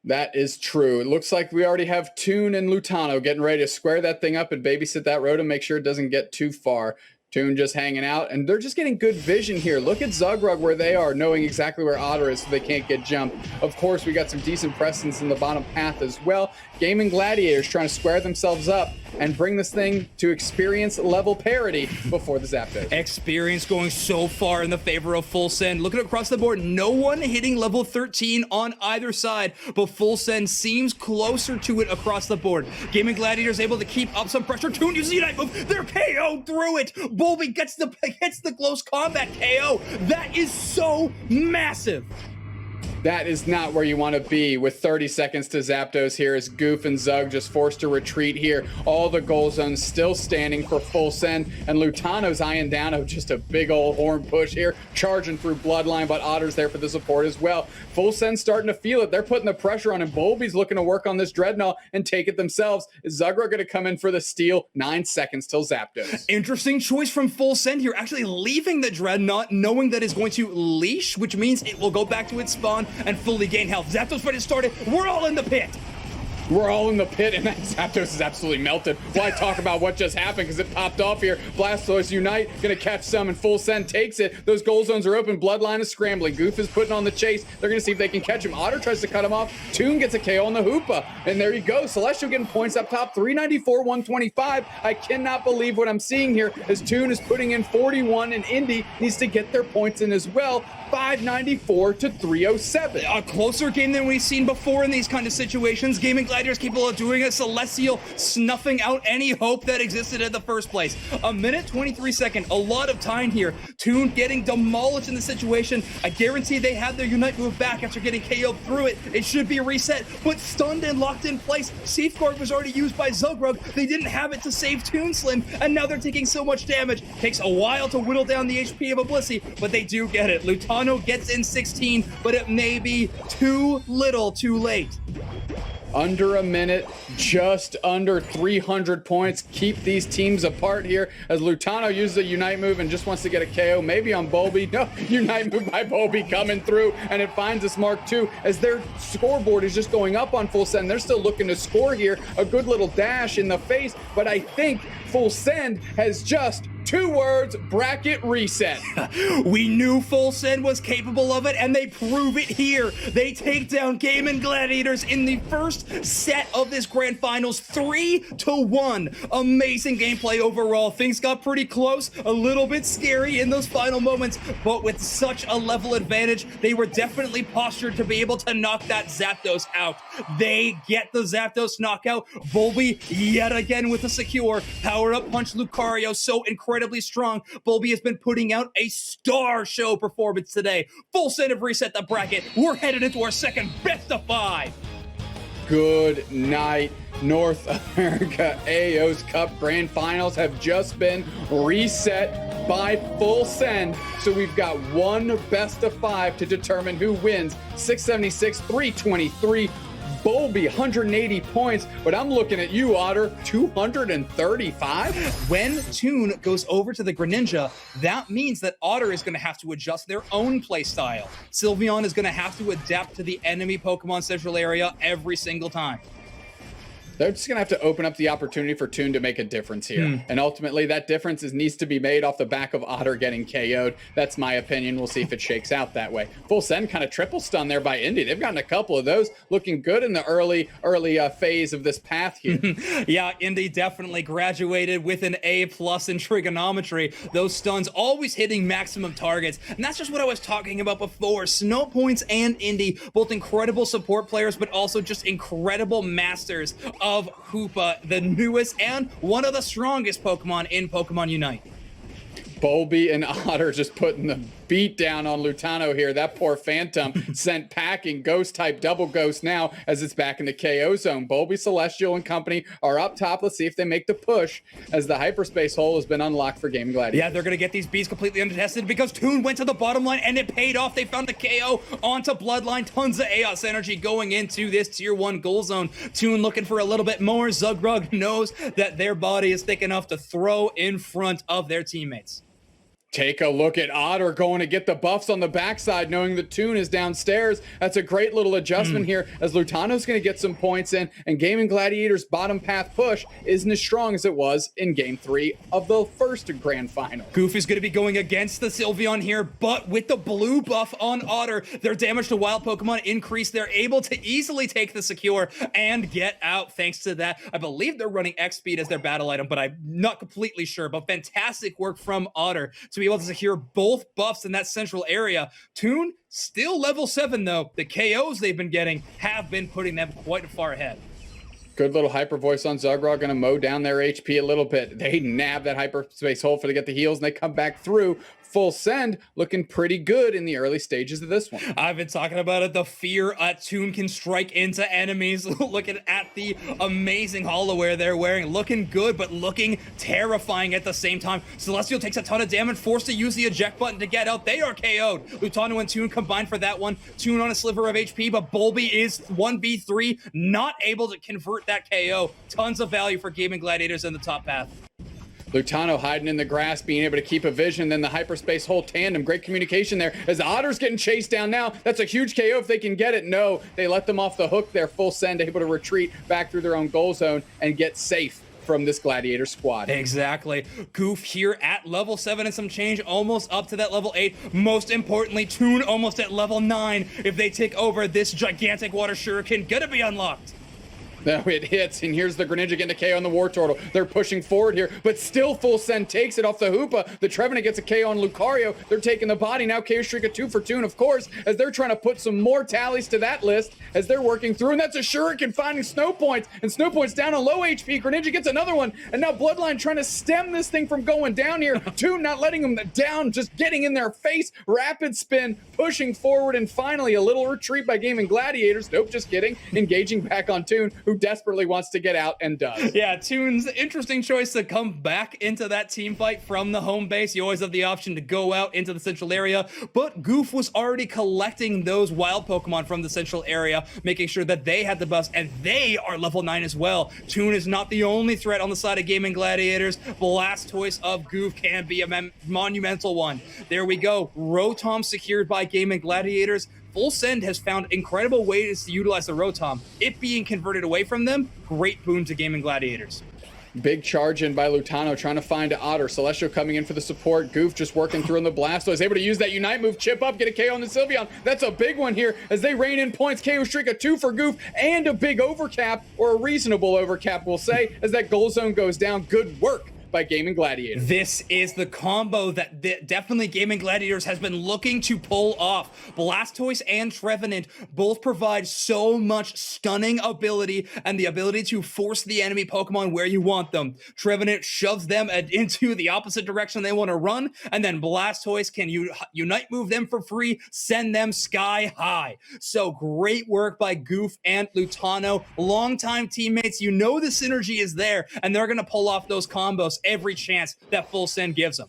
That is true. It looks like we already have Toon and Lutano getting ready to square that thing up and babysit that road and make sure it doesn't get too far. Toon just hanging out, and they're just getting good vision here. Look at Zugrug where they are, knowing exactly where Otter is so they can't get jumped. Of course, we got some decent presence in the bottom path as well. Gaimin Gladiators trying to square themselves up and bring this thing to experience level parity before the Zapdos. Experience going so far in the favor of Full Send. Looking across the board, no one hitting level 13 on either side, but Full Send seems closer to it across the board. Gaimin Gladiators able to keep up some pressure. Toon, you see that move? They're KO through it. Bulby gets the close combat KO. That is so massive. That is not where you want to be with 30 seconds to Zapdos here as Goof and Zug just forced to retreat here. All the goal zones still standing for Full Send, and Lutano's eyeing down of just a big old horn push here, charging through Bloodline, but Otter's there for the support as well. Full Send's starting to feel it. They're putting the pressure on him. Bulby's looking to work on this Dreadnought and take it themselves. Is Zugra going to come in for the steal? 9 seconds till Zapdos. Interesting choice from Full Send here, actually leaving the Dreadnought, knowing that it's going to leash, which means it will go back to its spawn and fully gain health. Zapdos fight has started. We're all in the pit. We're all in the pit, and that Zapdos is absolutely melted. Why talk about what just happened, because it popped off here. Blastoise Unite, gonna catch some, and Full Send takes it. Those goal zones are open. Bloodline is scrambling. Goof is putting on the chase. They're gonna see if they can catch him. Otter tries to cut him off. Toon gets a KO on the Hoopa, and there you go. Celestial getting points up top, 394, 125. I cannot believe what I'm seeing here, as Toon is putting in 41, and Indy needs to get their points in as well. 594 to 307. A closer game than we've seen before in these kind of situations. Gaimin Gladiators capable of doing it. Celestial snuffing out any hope that existed in the first place. A minute 23 second, a lot of time here. Toon getting demolished in the situation. I guarantee they had their Unite move back after getting KO'd through it. It should be reset, but stunned and locked in place. Safeguard was already used by Zugrug. They didn't have it to save Toon Slim, and now they're taking so much damage. Takes a while to whittle down the HP of Oblissey, but they do get it. Lutano gets in 16, but it may be too little too late. Under a minute, just under 300 points. Keep these teams apart here, as Lutano uses a Unite move and just wants to get a KO, maybe on Bulby. No, Unite move by Bulby coming through, and it finds us Mark II, as their scoreboard is just going up on Full Send. They're still looking to score here. A good little dash in the face, but I think Full Send has just 2 words: bracket reset. We knew Full Send was capable of it, and they prove it here. They take down Gaimin Gladiators in the first set of this grand finals, 3-1. Amazing gameplay overall. Things got pretty close, a little bit scary in those final moments, but with such a level advantage, they were definitely postured to be able to knock that Zapdos out. They get the Zapdos knockout. Bulby yet again with a secure power-up punch. Lucario so incredibly strong. Bulby has been putting out a star show performance today. Full Send have reset the bracket. We're headed into our second best of 5. Good night, North America. Aeos Cup Grand Finals have just been reset by Full Send. So we've got one best of 5 to determine who wins. 676, 323. Bulby, 180 points, but I'm looking at you, Otter, 235? When Toon goes over to the Greninja, that means that Otter is going to have to adjust their own play style. Sylveon is going to have to adapt to the enemy Pokemon Central area every single time. They're just going to have to open up the opportunity for Toon to make a difference here. And ultimately, that difference needs to be made off the back of Otter getting KO'd. That's my opinion. We'll see if it shakes out that way. Full Send kind of triple stun there by Indy. They've gotten a couple of those, looking good in the early phase of this path here. Yeah, Indy definitely graduated with an A+ in trigonometry. Those stuns always hitting maximum targets. And that's just what I was talking about before. Snow Points and Indy, both incredible support players, but also just incredible masters of Hoopa, the newest and one of the strongest Pokemon in Pokemon Unite. Bulby and Otter just putting the beat down on Lutano here. That poor Phantom sent packing. Ghost type double ghost now as it's back in the KO zone. Bulby, Celestial, and company are up top. Let's see if they make the push as the hyperspace hole has been unlocked for Gaimin Gladiators. Yeah, they're going to get these beats completely untested because Toon went to the bottom line and it paid off. They found the KO onto Bloodline. Tons of Aeos energy going into this tier 1 goal zone. Toon looking for a little bit more. Zugrug knows that their body is thick enough to throw in front of their teammates. Take a look at Otter going to get the buffs on the backside, knowing the Toon is downstairs. That's a great little adjustment here, as Lutano's going to get some points in, and Gaimin Gladiators' bottom path push isn't as strong as it was in Game 3 of the first Grand Final. Goof is going to be going against the Sylveon here, but with the blue buff on Otter, their damage to wild Pokemon increased. They're able to easily take the secure and get out thanks to that. I believe they're running X-Speed as their battle item, but I'm not completely sure. But fantastic work from Otter to be able to secure both buffs in that central area. Toon still level 7 though. The KOs they've been getting have been putting them quite far ahead. Good little hyper voice on Zugrog, gonna mow down their HP a little bit. They nab that hyperspace hole for to get the heals, and they come back through. Full Send looking pretty good in the early stages of this one. I've been talking about it. The fear Toon can strike into enemies. Looking at the amazing holoware they're wearing. Looking good, but looking terrifying at the same time. Celestial takes a ton of damage, forced to use the eject button to get out. They are KO'd. Lutano and Toon combined for that one. Toon on a sliver of HP, but Bulby is 1v3, not able to convert that KO. Tons of value for Gaimin Gladiators in the top path. Lutano hiding in the grass, being able to keep a vision, then the hyperspace whole tandem. Great communication there as the Otter's getting chased down now. That's a huge KO if they can get it. No, they let them off the hook there. Full send, able to retreat back through their own goal zone and get safe from this Gladiator squad. Exactly. Goof here at level 7 and some change, almost up to that level 8. Most importantly, Toon almost at level 9. If they take over, this gigantic water shuriken gonna be unlocked. Now it hits, and here's the Greninja getting a KO on the War Turtle. They're pushing forward here, but still Full Send takes it off the Hoopa. The Trevenant gets a KO on Lucario. They're taking the body. Now KO Streak a 2 for Toon, of course, as they're trying to put some more tallies to that list as they're working through, and that's a Shuriken finding Snow Points, and Snow Points down on low HP. Greninja gets another one, and now Bloodline trying to stem this thing from going down here. Toon not letting them down, just getting in their face. Rapid spin, pushing forward, and finally a little retreat by Gaimin Gladiators. Nope, just kidding. Engaging back on Toon, who desperately wants to get out and does. Yeah, Toon's interesting choice to come back into that team fight from the home base. You always have the option to go out into the central area, but Goof was already collecting those wild Pokemon from the central area, making sure that they had the bust, and they are level 9 as well. Toon is not the only threat on the side of Gaimin Gladiators. Blastoise of Goof can be a monumental one. There we go. Rotom secured by Gaimin Gladiators. Full Send has found incredible ways to utilize the Rotom. It being converted away from them, great boon to Gaimin Gladiators. Big charge in by Lutano, trying to find Otter. Celestial coming in for the support. Goof just working through on the Blastoise. Able to use that Unite move, chip up, get a KO on the Sylveon. That's a big one here as they rain in points. KO Streak a 2 for Goof and a big overcap, or a reasonable overcap, we'll say, as that goal zone goes down. Good work by Gaimin Gladiators. This is the combo that definitely Gaimin Gladiators has been looking to pull off. Blastoise and Trevenant both provide so much stunning ability and the ability to force the enemy Pokemon where you want them. Trevenant shoves them into the opposite direction they want to run, and then Blastoise can Unite move them for free, send them sky high. So great work by Goof and Lutano. Longtime teammates, you know the synergy is there, and they're going to pull off those combos every chance that Full Send gives them.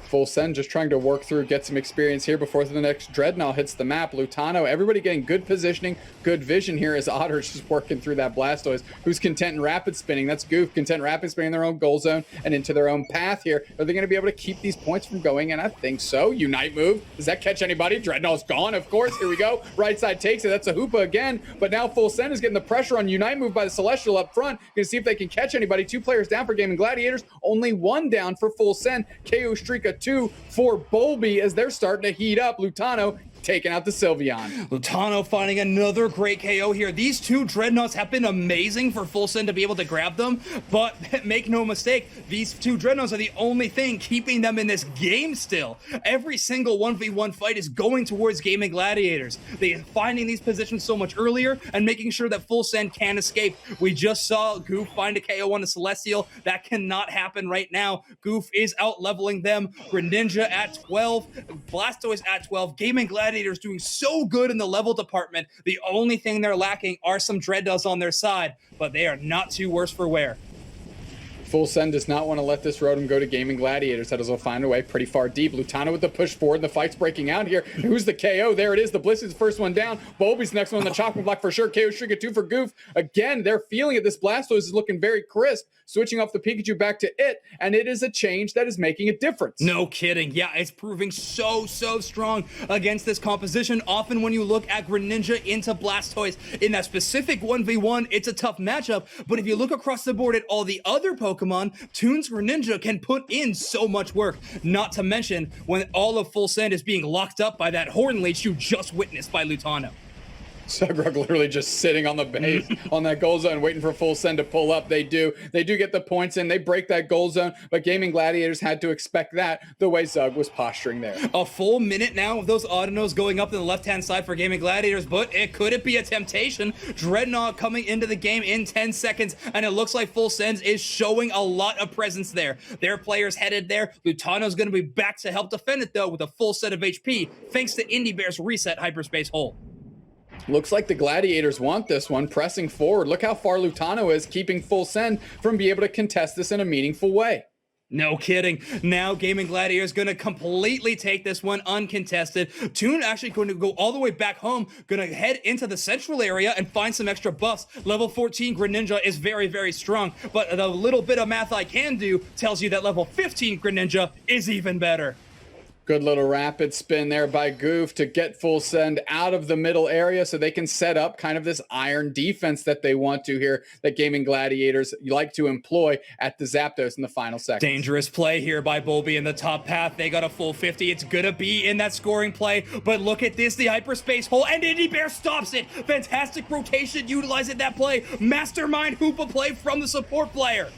Full Send just trying to work through, get some experience here before the next Dreadnought hits the map. Lutano, everybody getting good positioning, good vision here as Otter's just working through that Blastoise, who's content and rapid spinning. That's Goof, content rapid spinning their own goal zone and into their own path here. Are they going to be able to keep these points from going? And I think so. Unite move. Does that catch anybody? Dreadnought's gone, of course. Here we go. Right side takes it. That's a Hoopa again. But now Full Send is getting the pressure on Unite move by the Celestial up front. Going to see if they can catch anybody. 2 players down for Gaimin Gladiators. Only 1 down for Full Send. KO Streak a 2 for Bolby as they're starting to heat up. Lutano taking out the Sylveon. Lutano finding another great KO here. These 2 Dreadnoughts have been amazing for Full Send to be able to grab them, but make no mistake, these 2 Dreadnoughts are the only thing keeping them in this game still. Every single 1v1 fight is going towards Gaimin Gladiators. They are finding these positions so much earlier and making sure that Full Send can escape. We just saw Goof find a KO on the Celestial. That cannot happen right now. Goof is out leveling them. Greninja at 12, Blastoise at 12, Gaimin Gladiators doing so good in the level department. The only thing they're lacking are some Dreadnoughts on their side, but they are not too worse for wear. Full Send does not want to let this Rotom go to Gaimin Gladiators. That is will find a way pretty far deep. Lutano with the push forward. The fight's breaking out here. Who's the KO? There it is. The Bliss is the first one down. Bolby's the next one on the chopping block for sure. KO Streak a 2 for Goof. Again, they're feeling it. This Blastoise is looking very crisp. Switching off the Pikachu back to it, and it is a change that is making a difference. No kidding. Yeah, it's proving so strong against this composition. Often when you look at Greninja into Blastoise in that specific 1v1, it's a tough matchup, but if you look across the board at all the other Pokemon, Toon's Greninja can put in so much work. Not to mention when all of Full Send is being locked up by that Horn Leech you just witnessed by Lutano. Sugrug literally just sitting on the base on that goal zone waiting for Full Send to pull up. They do get the points in. They break that goal zone, but Gaimin Gladiators had to expect that the way Zug was posturing there. A full minute now of those Autonos going up in the left-hand side for Gaimin Gladiators, but could it be a temptation? Dreadnought coming into the game in 10 seconds, and it looks like Full Send is showing a lot of presence there. Their players headed there. Lutano's going to be back to help defend it, though, with a full set of HP, thanks to Indie Bear's reset hyperspace hole. Looks like the Gladiators want this one, pressing forward. Look how far Lutano is, keeping Full Send from being able to contest this in a meaningful way. No kidding. Now Gaimin Gladiators gonna completely take this one uncontested. Toon actually going to go all the way back home, gonna head into the central area and find some extra buffs. Level 14 Greninja is very, very strong, but the little bit of math I can do tells you that level 15 Greninja is even better. Good little rapid spin there by Goof to get Full Send out of the middle area so they can set up kind of this iron defense that they want to here, that Gaimin Gladiators like to employ at the Zapdos in the final seconds. Dangerous play here by Bulby in the top path. They got a full 50. It's gonna be in that scoring play, but look at this, the hyperspace hole, and Indy Bear stops it. Fantastic rotation utilizing that play. Mastermind Hoopa play from the support player.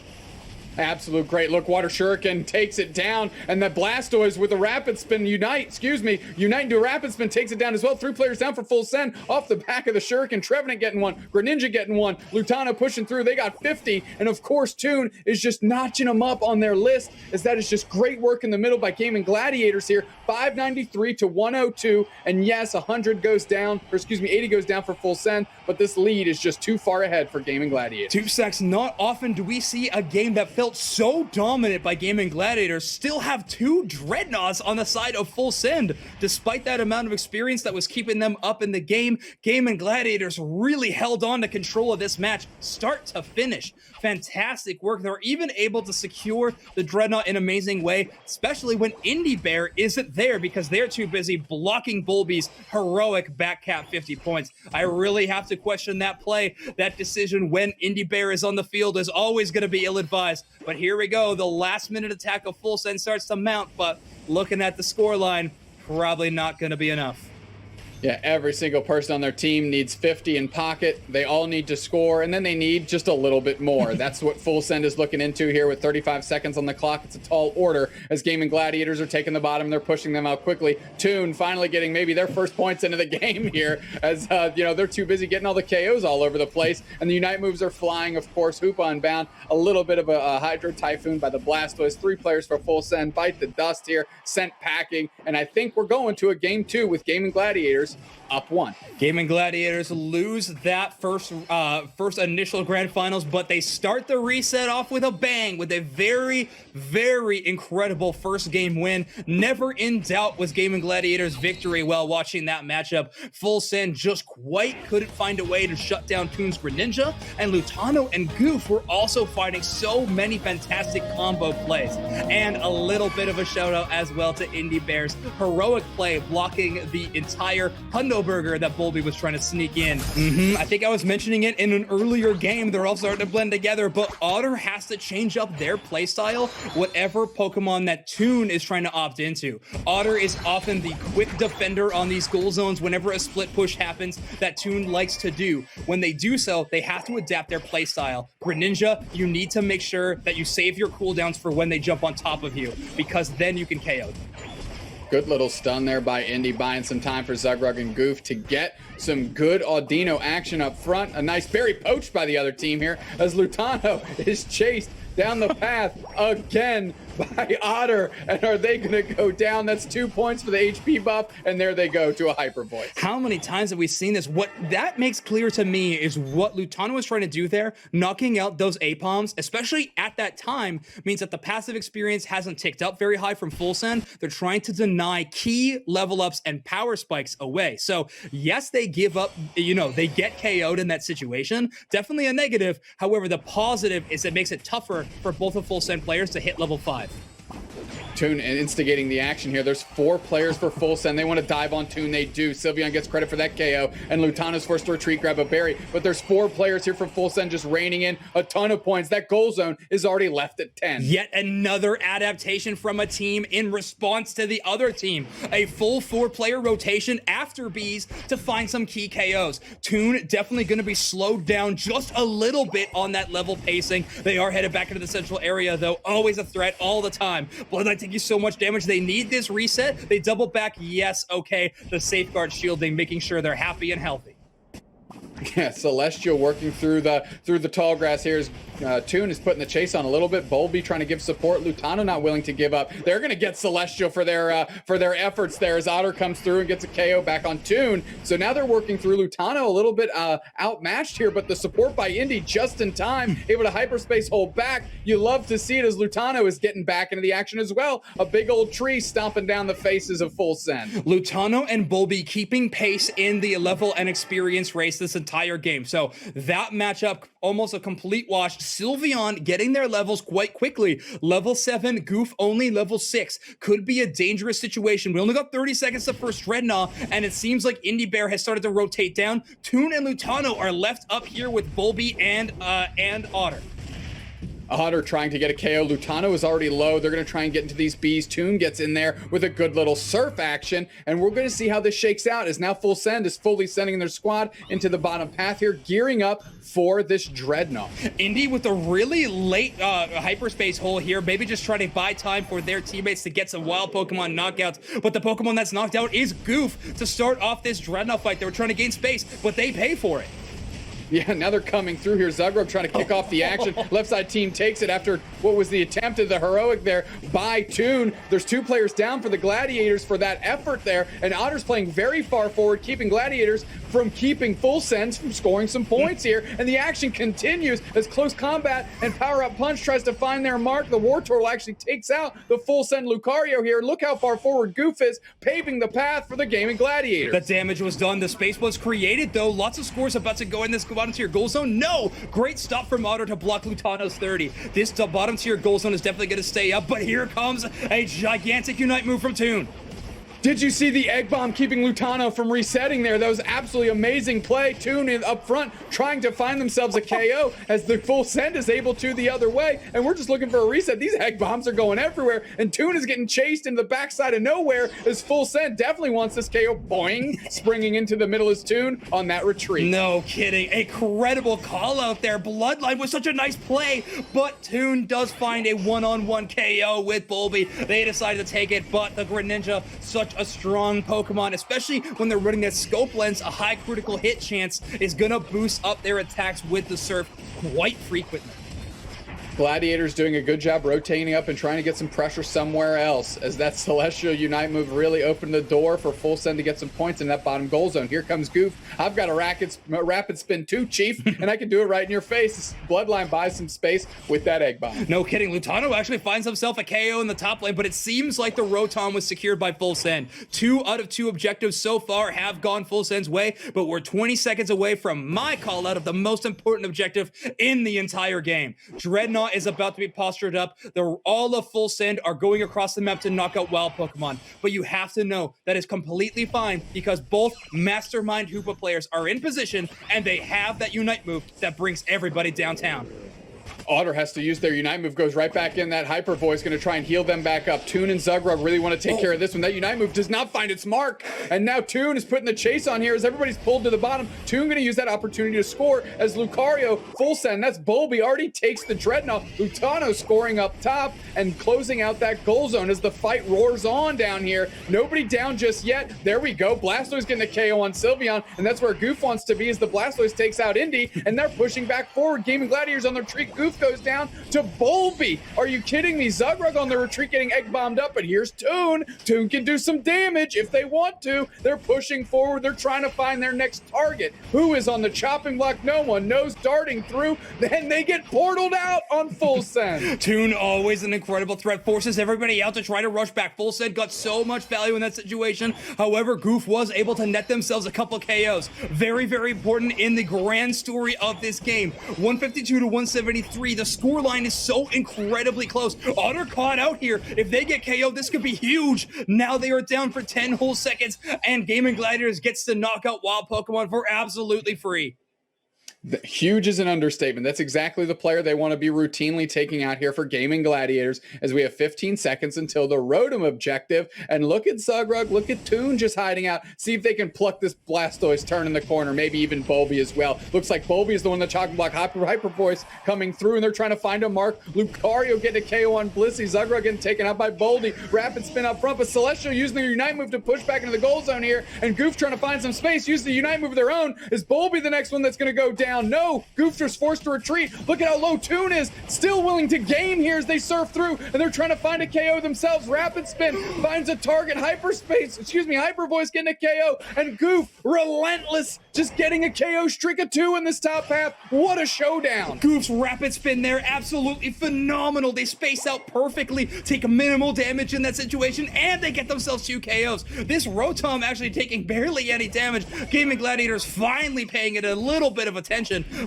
Absolute great look. Water Shuriken takes it down, and the Blastoise with a rapid spin unite into a rapid spin, takes it down as well. 3 players down for Full Send off the back of the Shuriken. Trevenant getting one, Greninja getting one, Lutano pushing through. They got 50, and of course Toon is just notching them up on their list, as that is just great work in the middle by Gaimin Gladiators here. 593 to 102, and yes, 100 goes down, or excuse me, 80 goes down for Full Send, but this lead is just too far ahead for Gaimin Gladiators. 2 sacks. Not often do we see a game that felt so dominant by Gaimin Gladiators still have 2 Dreadnoughts on the side of Full Send. Despite that amount of experience that was keeping them up in the game, Gaimin Gladiators really held on to control of this match start to finish. Fantastic work. They're even able to secure the Dreadnought in an amazing way, especially when Indy Bear isn't there because they're too busy blocking Bulby's heroic back cap 50 points. I really have to question that play. That decision when Indy Bear is on the field is always going to be ill-advised. But here we go. The last-minute attack of Full Send starts to mount, but looking at the scoreline, probably not going to be enough. Yeah, every single person on their team needs 50 in pocket. They all need to score, and then they need just a little bit more. That's what Full Send is looking into here with 35 seconds on the clock. It's a tall order as Gaimin Gladiators are taking the bottom. They're pushing them out quickly. Toon finally getting maybe their first points into the game here as, they're too busy getting all the KOs all over the place. And the Unite moves are flying, of course. Hoopa unbound. A little bit of a Hydro Typhoon by the Blastoise. 3 players for Full Send. Bite the dust here. Sent packing. And I think we're going to a game 2 with Gaimin Gladiators up 1. Gaimin Gladiators lose that first initial grand finals, but they start the reset off with a bang, with a very, very incredible first game win. Never in doubt was Gaimin Gladiators' victory while watching that matchup. Full Send just quite couldn't find a way to shut down Toon's Greninja, and Lutano and Goof were also fighting so many fantastic combo plays. And a little bit of a shout out as well to Indy Bear's heroic play blocking the entire Hundo Burger that Bulby was trying to sneak in. I think I was mentioning it in an earlier game. They're all starting to blend together, but Otter has to change up their playstyle, whatever Pokemon that Toon is trying to opt into. Otter is often the quick defender on these goal zones whenever a split push happens that Toon likes to do. When they do so, they have to adapt their playstyle. Greninja, you need to make sure that you save your cooldowns for when they jump on top of you, because then you can KO them. Good little stun there by Indy, buying some time for Zugrug and Goof to get some good Audino action up front. A nice berry poached by the other team here as Lutano is chased down the path again by Otter. And are they going to go down? That's 2 points for the HP buff, and there they go to a Hyper Voice. How many times have we seen this? What that makes clear to me is what Lutano was trying to do there, knocking out those A-Palms, especially at that time, means that the passive experience hasn't ticked up very high from Full Send. They're trying to deny key level ups and power spikes away. So yes, they give up, they get KO'd in that situation. Definitely a negative. However, the positive is it makes it tougher for both of Full Send players to hit level 5. Toon instigating the action here. There's 4 players for Full Send. They want to dive on Toon. They do. Sylveon gets credit for that KO, and Lutano's forced to retreat, grab a berry. But there's 4 players here for Full Send just raining in a ton of points. That goal zone is already left at 10. Yet another adaptation from a team in response to the other team. A full 4-player rotation after Bees to find some key KOs. Toon definitely going to be slowed down just a little bit on that level pacing. They are headed back into the central area, though. Always a threat all the time. Blood Knight taking so much damage. They need this reset. They double back. Yes, okay. The safeguard shielding, making sure they're happy and healthy. Yeah, Celestial working through the tall grass here. Toon is putting the chase on a little bit. Bulby trying to give support. Lutano not willing to give up. They're going to get Celestial for their efforts there as Otter comes through and gets a KO back on Toon. So now they're working through. Lutano a little bit outmatched here, but the support by Indy just in time, able to hyperspace hold back. You love to see it as Lutano is getting back into the action as well. A big old tree stomping down the faces of Full Send. Lutano and Bulby keeping pace in the level and experience race this entire game. So that matchup, almost a complete wash. Sylveon getting their levels quite quickly. Level 7, Goof only level 6. Could be a dangerous situation. We only got 30 seconds to first Dreadnought, and it seems like Indy Bear has started to rotate down. Toon and Lutano are left up here with Bulby and Otter. Otter trying to get a KO. Lutano is already low. They're going to try and get into these bees. Toon gets in there with a good little surf action, and we're going to see how this shakes out as now Full Send is fully sending their squad into the bottom path here, gearing up for this Dreadnought. Indy with a really late hyperspace hole here, maybe just trying to buy time for their teammates to get some wild Pokemon knockouts, but the Pokemon that's knocked out is Goof to start off this Dreadnought fight. They were trying to gain space, but they pay for it. Yeah, now they're coming through here. Zugrug trying to kick off the action. Left side team takes it after what was the attempt of the heroic there by Toon. There's 2 players down for the Gladiators for that effort there, and Otter's playing very far forward, keeping Gladiators from keeping Full Sends from scoring some points here, and the action continues as Close Combat and Power Up Punch tries to find their mark. The War Turtle actually takes out the Full Send Lucario here. Look how far forward Goof is, paving the path for the Gaimin Gladiators. The damage was done. The space was created, though. Lots of scores about to go in this bottom tier goal zone. No! Great stop from Otter to block Lutano's 30. This bottom tier goal zone is definitely going to stay up, but here comes a gigantic Unite move from Toon. Did you see the Egg Bomb keeping Lutano from resetting there? That was absolutely amazing play. Toon up front trying to find themselves a KO as the Full Send is able to the other way. And we're just looking for a reset. These Egg Bombs are going everywhere. And Toon is getting chased into the backside of nowhere as Full Send definitely wants this KO. Boing! Springing into the middle is Toon on that retreat. No kidding. A credible call out there. Bloodline was such a nice play. But Toon does find a one-on-one KO with Bulby. They decided to take it, but the Greninja, such a strong Pokemon, especially when they're running that scope lens. A high critical hit chance is gonna boost up their attacks with the surf quite frequently. Gladiators doing a good job rotating up and trying to get some pressure somewhere else as that Celestial Unite move really opened the door for Full Send to get some points in that bottom goal zone. Here comes Goof. I've got a rapid spin too, Chief, and I can do it right in your face. Bloodline buys some space with that Egg Bomb. No kidding. Lutano actually finds himself a KO in the top lane, but it seems like the Rotom was secured by Full Send. 2 out of 2 objectives so far have gone Full Send's way, but we're 20 seconds away from my call out of the most important objective in the entire game. Dreadnought is about to be postured up. All of Full Send are going across the map to knock out wild Pokemon, but you have to know that is completely fine because both Mastermind Hoopa players are in position and they have that Unite move that brings everybody downtown. Otter has to use their Unite move, goes right back in. That Hyper Voice going to try and heal them back up. Toon and Zugrug really want to take care of this one. That Unite move does not find its mark. And now Toon is putting the chase on here as everybody's pulled to the bottom. Toon going to use that opportunity to score as Lucario, Full Send, that's Bulby, already takes the Dreadnought. Lutano scoring up top and closing out that goal zone as the fight roars on down here. Nobody down just yet. There we go. Blastoise getting the KO on Sylveon, and that's where Goof wants to be as the Blastoise takes out Indy, and they're pushing back forward. Gaimin Gladiators on their retreat. Goof goes down to Bulby. Are you kidding me? Zugrug on the retreat getting egg bombed up, but here's Toon. Toon can do some damage if they want to. They're pushing forward. They're trying to find their next target. Who is on the chopping block? No one knows. Darting through. Then they get portaled out on Full Send. Toon, always an incredible threat, forces everybody out to try to rush back. Full Send got so much value in that situation. However, Goof was able to net themselves a couple KOs. Very, very important in the grand story of this game. 152 to 173. The score line is so incredibly close. Otter caught out here. If they get KO, this could be huge. Now they are down for 10 whole seconds, and Gaimin Gladiators gets to knock out wild Pokemon for absolutely free. Huge is an understatement. That's exactly the player they want to be routinely taking out here for Gaimin Gladiators, as we have 15 seconds until the Rotom objective. And look at Zugrug, look at Toon just hiding out. See if they can pluck this Blastoise, turn in the corner, maybe even Bulby as well. Looks like Bulby is the one that Chocolate Block Hyper Voice coming through, and they're trying to find a mark. Lucario getting a KO on Blissey. Zugrug getting taken out by Boldy. Rapid Spin up front, but Celestial using their Unite move to push back into the goal zone here, and Goof trying to find some space, use the Unite move of their own. Is Bulby the next one that's going to go down? No, Goofster's forced to retreat. Look at how low Toon is, still willing to game here as they surf through, and they're trying to find a KO themselves. Rapid Spin finds a target, Hyper Voice getting a KO, and Goof, relentless, just getting a KO streak of 2 in this top half. What a showdown. Goof's Rapid Spin there, absolutely phenomenal. They space out perfectly, take minimal damage in that situation, and they get themselves 2 KOs. This Rotom actually taking barely any damage. Gaimin Gladiators finally paying it a little bit of attention,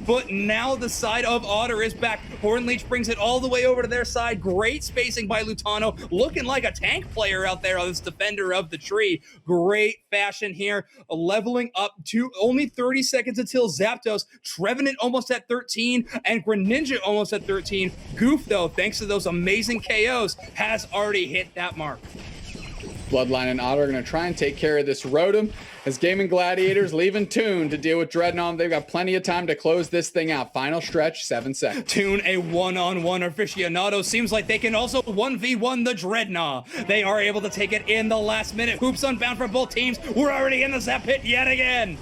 but now the side of Otter is back. Hornleech brings it all the way over to their side. Great spacing by Lutano, looking like a tank player out there on this defender of the tree. Great fashion here, leveling up to only 30 seconds until Zapdos. Trevenant almost at 13, and Greninja almost at 13. Goof, though, thanks to those amazing KOs, has already hit that mark. Bloodline and Otter are going to try and take care of this Rotom, as Gaimin Gladiators leaving Toon to deal with Dreadnought. They've got plenty of time to close this thing out. Final stretch, 7 seconds. Toon, a one-on-one aficionado. Seems like they can also 1v1 the Dreadnought. They are able to take it in the last minute. Hoops unbound for both teams. We're already in the Zap Pit yet again.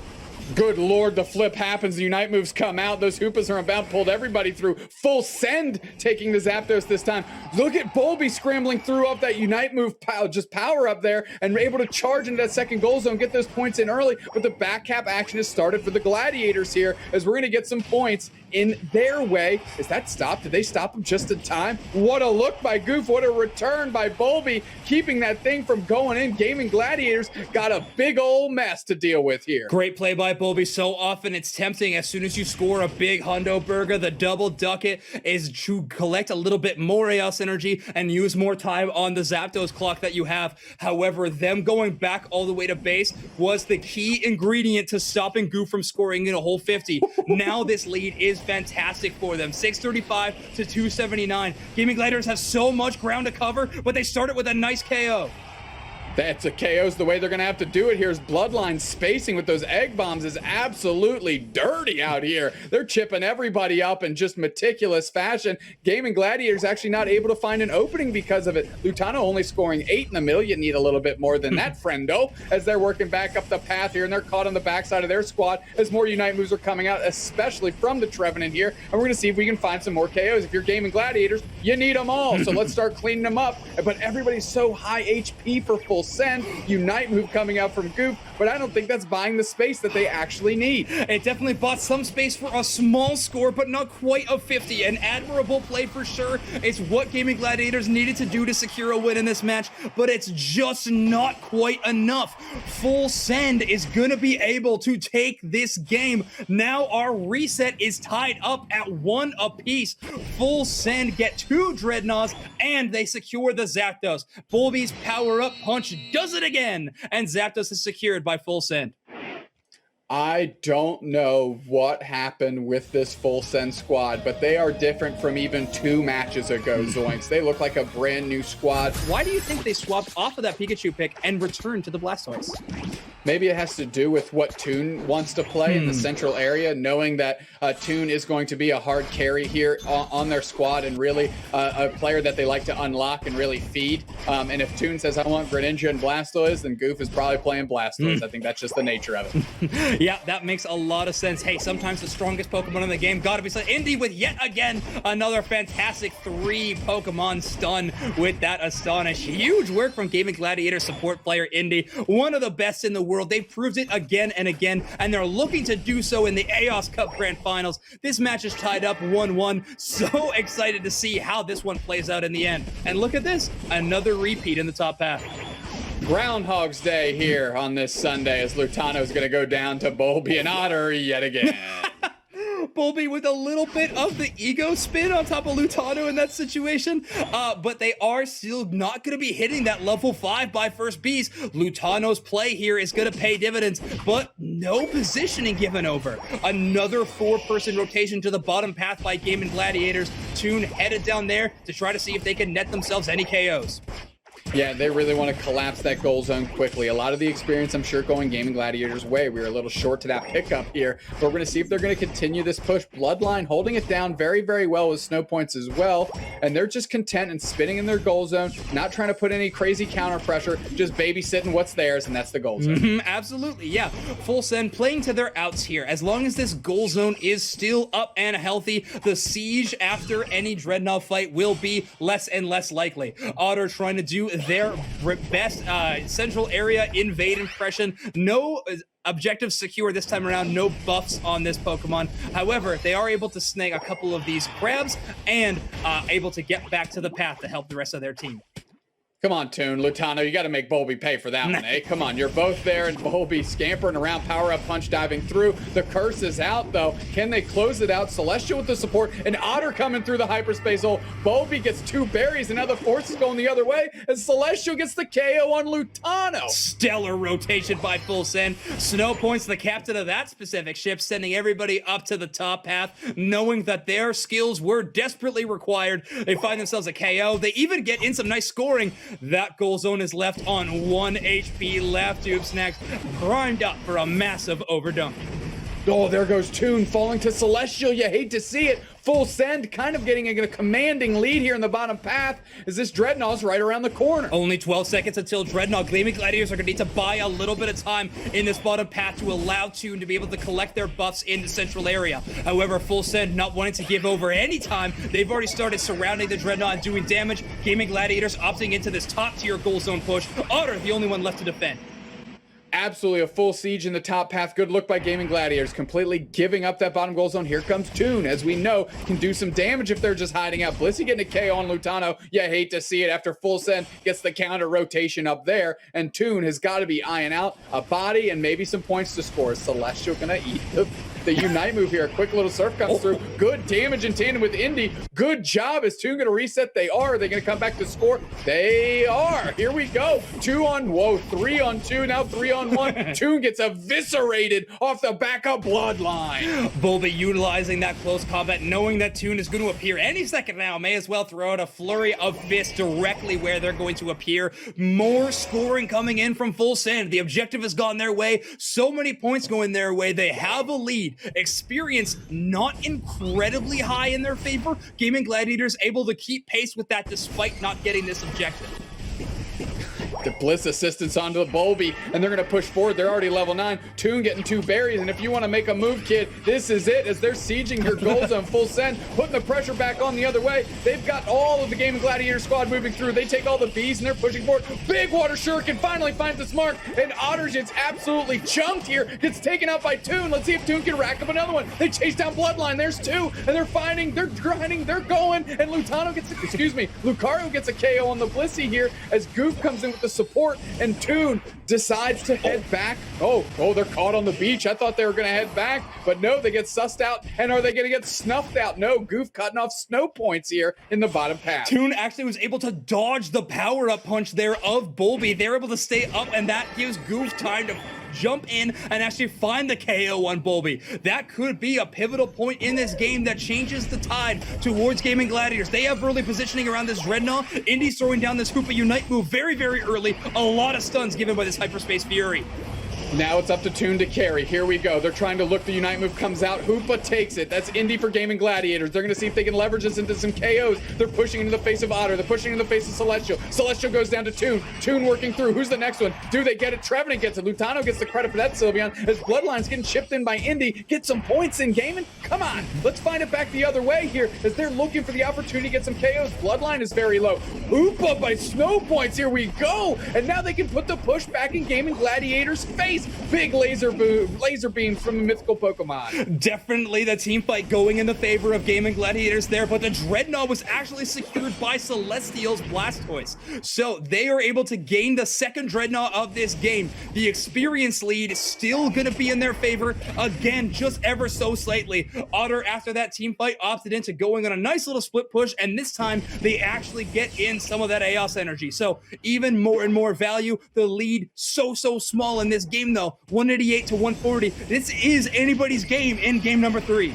Good lord, the flip happens. The Unite moves come out. Those Hoopas are about pulled everybody through. Full send taking the Zapdos this time. Look at Bulby scrambling through up that Unite move, just power up there, and able to charge into that second goal zone, get those points in early. But the back cap action has started for the Gladiators here, as we're going to get some points in their way. Is that stopped? Did they stop him just in time? What a look by Goof. What a return by Bulby, keeping that thing from going in. Gaimin Gladiators got a big old mess to deal with here. Great play by Bulby. So often it's tempting, as soon as you score a big hundo burger, the double ducket is to collect a little bit more Aeos energy and use more time on the Zapdos clock that you have. However, them going back all the way to base was the key ingredient to stopping Goof from scoring in a whole 50. Now this lead is fantastic for them. 635 to 279. Gaimin Gladiators have so much ground to cover, but they started with a nice KO. That's a KO's the way they're going to have to do it here. Is Bloodline spacing with those egg bombs is absolutely dirty out here. They're chipping everybody up in just meticulous fashion. Gaimin Gladiators actually not able to find an opening because of it. Lutano only scoring 8 in the middle. You need a little bit more than that, friendo, as they're working back up the path here, and they're caught on the backside of their squad as more Unite moves are coming out, especially from the Trevenant here. And we're going to see if we can find some more KOs. If you're Gaimin Gladiators, you need them all. So let's start cleaning them up. But everybody's so high HP for full send. Unite move coming out from Goof, but I don't think that's buying the space that they actually need. It definitely bought some space for a small score, but not quite a 50. An admirable play for sure. It's what Gaimin Gladiators needed to do to secure a win in this match, but it's just not quite enough. Full Send is gonna be able to take this game. Now our reset is tied up at 1 apiece. Full Send get 2 Dreadnoughts, and they secure the Zapdos. Bulby's power-up punch does it again, and Zapdos is secured by Full Send. I don't know what happened with this Full Send squad, but they are different from even 2 matches ago, Zoinks. They look like a brand new squad. Why do you think they swapped off of that Pikachu pick and returned to the Blastoise? Maybe it has to do with what Toon wants to play in the central area, knowing that Toon is going to be a hard carry here on their squad, and really a player that they like to unlock and really feed. And if Toon says, I want Greninja and Blastoise, then Goof is probably playing Blastoise. I think that's just the nature of it. Yeah, that makes a lot of sense. Hey, sometimes the strongest Pokemon in the game gotta be Indy with yet again another fantastic 3 Pokemon stun with that Astonish. Huge work from Gaimin Gladiator support player Indy, one of the best in the world. They've proved it again and again, and they're looking to do so in the Aeos Cup Grand Finals. This match is tied up 1-1. So excited to see how this one plays out in the end. And look at this, another repeat in the top half. Groundhog's Day here on this Sunday, as Lutano is going to go down to Bulby and Otter yet again. Bulby with a little bit of the ego spin on top of Lutano in that situation, but they are still not going to be hitting that level 5 by first beast. Lutano's play here is going to pay dividends, but no positioning given over. Another 4-person rotation to the bottom path by Gaimin Gladiators. Toon headed down there to try to see if they can net themselves any KOs. Yeah, they really want to collapse that goal zone quickly. A lot of the experience, I'm sure, going Gaimin Gladiators' way. We were a little short to that pickup here, but we're going to see if they're going to continue this push. Bloodline holding it down very, very well with snow points as well, and they're just content and spinning in their goal zone, not trying to put any crazy counter pressure, just babysitting what's theirs, and that's the goal zone. Absolutely, yeah. Full send playing to their outs here. As long as this goal zone is still up and healthy, the siege after any Dreadnought fight will be less and less likely. Otter trying to do their best central area invade impression. No objective secure this time around, no buffs on this Pokemon. However, they are able to snag a couple of these crabs and able to get back to the path to help the rest of their team. Come on, Toon. Lutano, you got to make Bulby pay for that one, eh? Come on, you're both there, and Bulby scampering around, power-up punch diving through. The curse is out, though. Can they close it out? Celestial with the support, and Otter coming through the hyperspace hole. Bulby gets 2 berries, and now the force is going the other way, and Celestial gets the KO on Lutano. Stellar rotation by Full Send. Snow Point's the captain of that specific ship, sending everybody up to the top path, knowing that their skills were desperately required. They find themselves a KO. They even get in some nice scoring. That goal zone is left on 1 HP left. Tube Snacks primed up for a massive overdunk. Oh, there goes Toon falling to Celestial. You hate to see it. Full Send kind of getting a commanding lead here in the bottom path as this Dreadnought's right around the corner. Only 12 seconds until Dreadnought. Gleaming Gladiators are going to need to buy a little bit of time in this bottom path to allow Toon to be able to collect their buffs in the central area. However, Full Send not wanting to give over any time. They've already started surrounding the Dreadnought and doing damage. Gleaming Gladiators opting into this top tier goal zone push. Otter, the only one left to defend. Absolutely a full siege in the top path. Good look by Gaimin Gladiators, completely giving up that bottom goal zone. Here comes Toon, as we know, can do some damage if they're just hiding out. Blissey getting a KO on Lutano. You hate to see it after Full Send gets the counter rotation up there, and Toon has got to be eyeing out a body and maybe some points to score. Celestial gonna eat the Unite move here. A quick little surf comes through. Good damage in tandem with Indy. Good job. Is Toon gonna reset? They are. Are they gonna come back to score? They are. Here we go. 3 on 2, now 3 on 1. Toon gets eviscerated off the backup bloodline. Bulby utilizing that close combat, knowing that Toon is going to appear any second now. May as well throw out a flurry of fists directly where they're going to appear. More scoring coming in from Full Send. The objective has gone their way. So many points going their way. They have a lead. Experience not incredibly high in their favor. Gaimin Gladiators able to keep pace with that despite not getting this objective. The Bliss assistance onto the Bulby, and they're going to push forward. They're already level 9. Toon getting 2 berries, and if you want to make a move, kid, this is it, as they're sieging your goal zone. Full Send, putting the pressure back on the other way. They've got all of the Gaimin Gladiator squad moving through. They take all the bees, and they're pushing forward. Big Water Shuriken finally finds its mark, and Otter gets absolutely chunked here. Gets taken out by Toon. Let's see if Toon can rack up another one. They chase down Bloodline. There's 2, and they're fighting, they're grinding, they're going, and Lucario gets a KO on the Blissey here, as Goof comes in with the support, and Toon decides to head back. Oh, they're caught on the beach. I thought they were going to head back, but no, they get sussed out. And are they going to get snuffed out? No, Goof cutting off snow points here in the bottom path. Toon actually was able to dodge the power-up punch there of Bulby. They're able to stay up, and that gives Goof time to jump in and actually find the KO on Bulby. That could be a pivotal point in this game that changes the tide towards Gaimin Gladiators. They have early positioning around this Dreadnought. Indy's throwing down this Hoopa Unite move very, very early. A lot of stuns given by this Hyperspace Fury. Now it's up to Toon to carry. Here we go. They're trying to look. The Unite move comes out. Hoopa takes it. That's Indy for Gaimin Gladiators. They're going to see if they can leverage this into some KOs. They're pushing into the face of Otter. They're pushing into the face of Celestial. Celestial goes down to Toon. Toon working through. Who's the next one? Do they get it? Trevenant gets it. Lutano gets the credit for that, Sylveon. As Bloodline's getting chipped in by Indy. Get some points in, Gaimin. Come on. Let's find it back the other way here as they're looking for the opportunity to get some KOs. Bloodline is very low. Hoopa by snow points. Here we go. And now they can put the push back in Gaimin Gladiators' face. release big laser beams from the mythical Pokemon. Definitely the team fight going in the favor of Gaimin Gladiators there, but the Dreadnought was actually secured by Celestial's Blastoise. So they are able to gain the second Dreadnought of this game. The experience lead is still going to be in their favor, again, just ever so slightly. Otter, after that team fight, opted into going on a nice little split push, and this time they actually get in some of that Aeos energy. So even more and more value. The lead so small in this game though, 188 to 140. This is anybody's game in game number 3.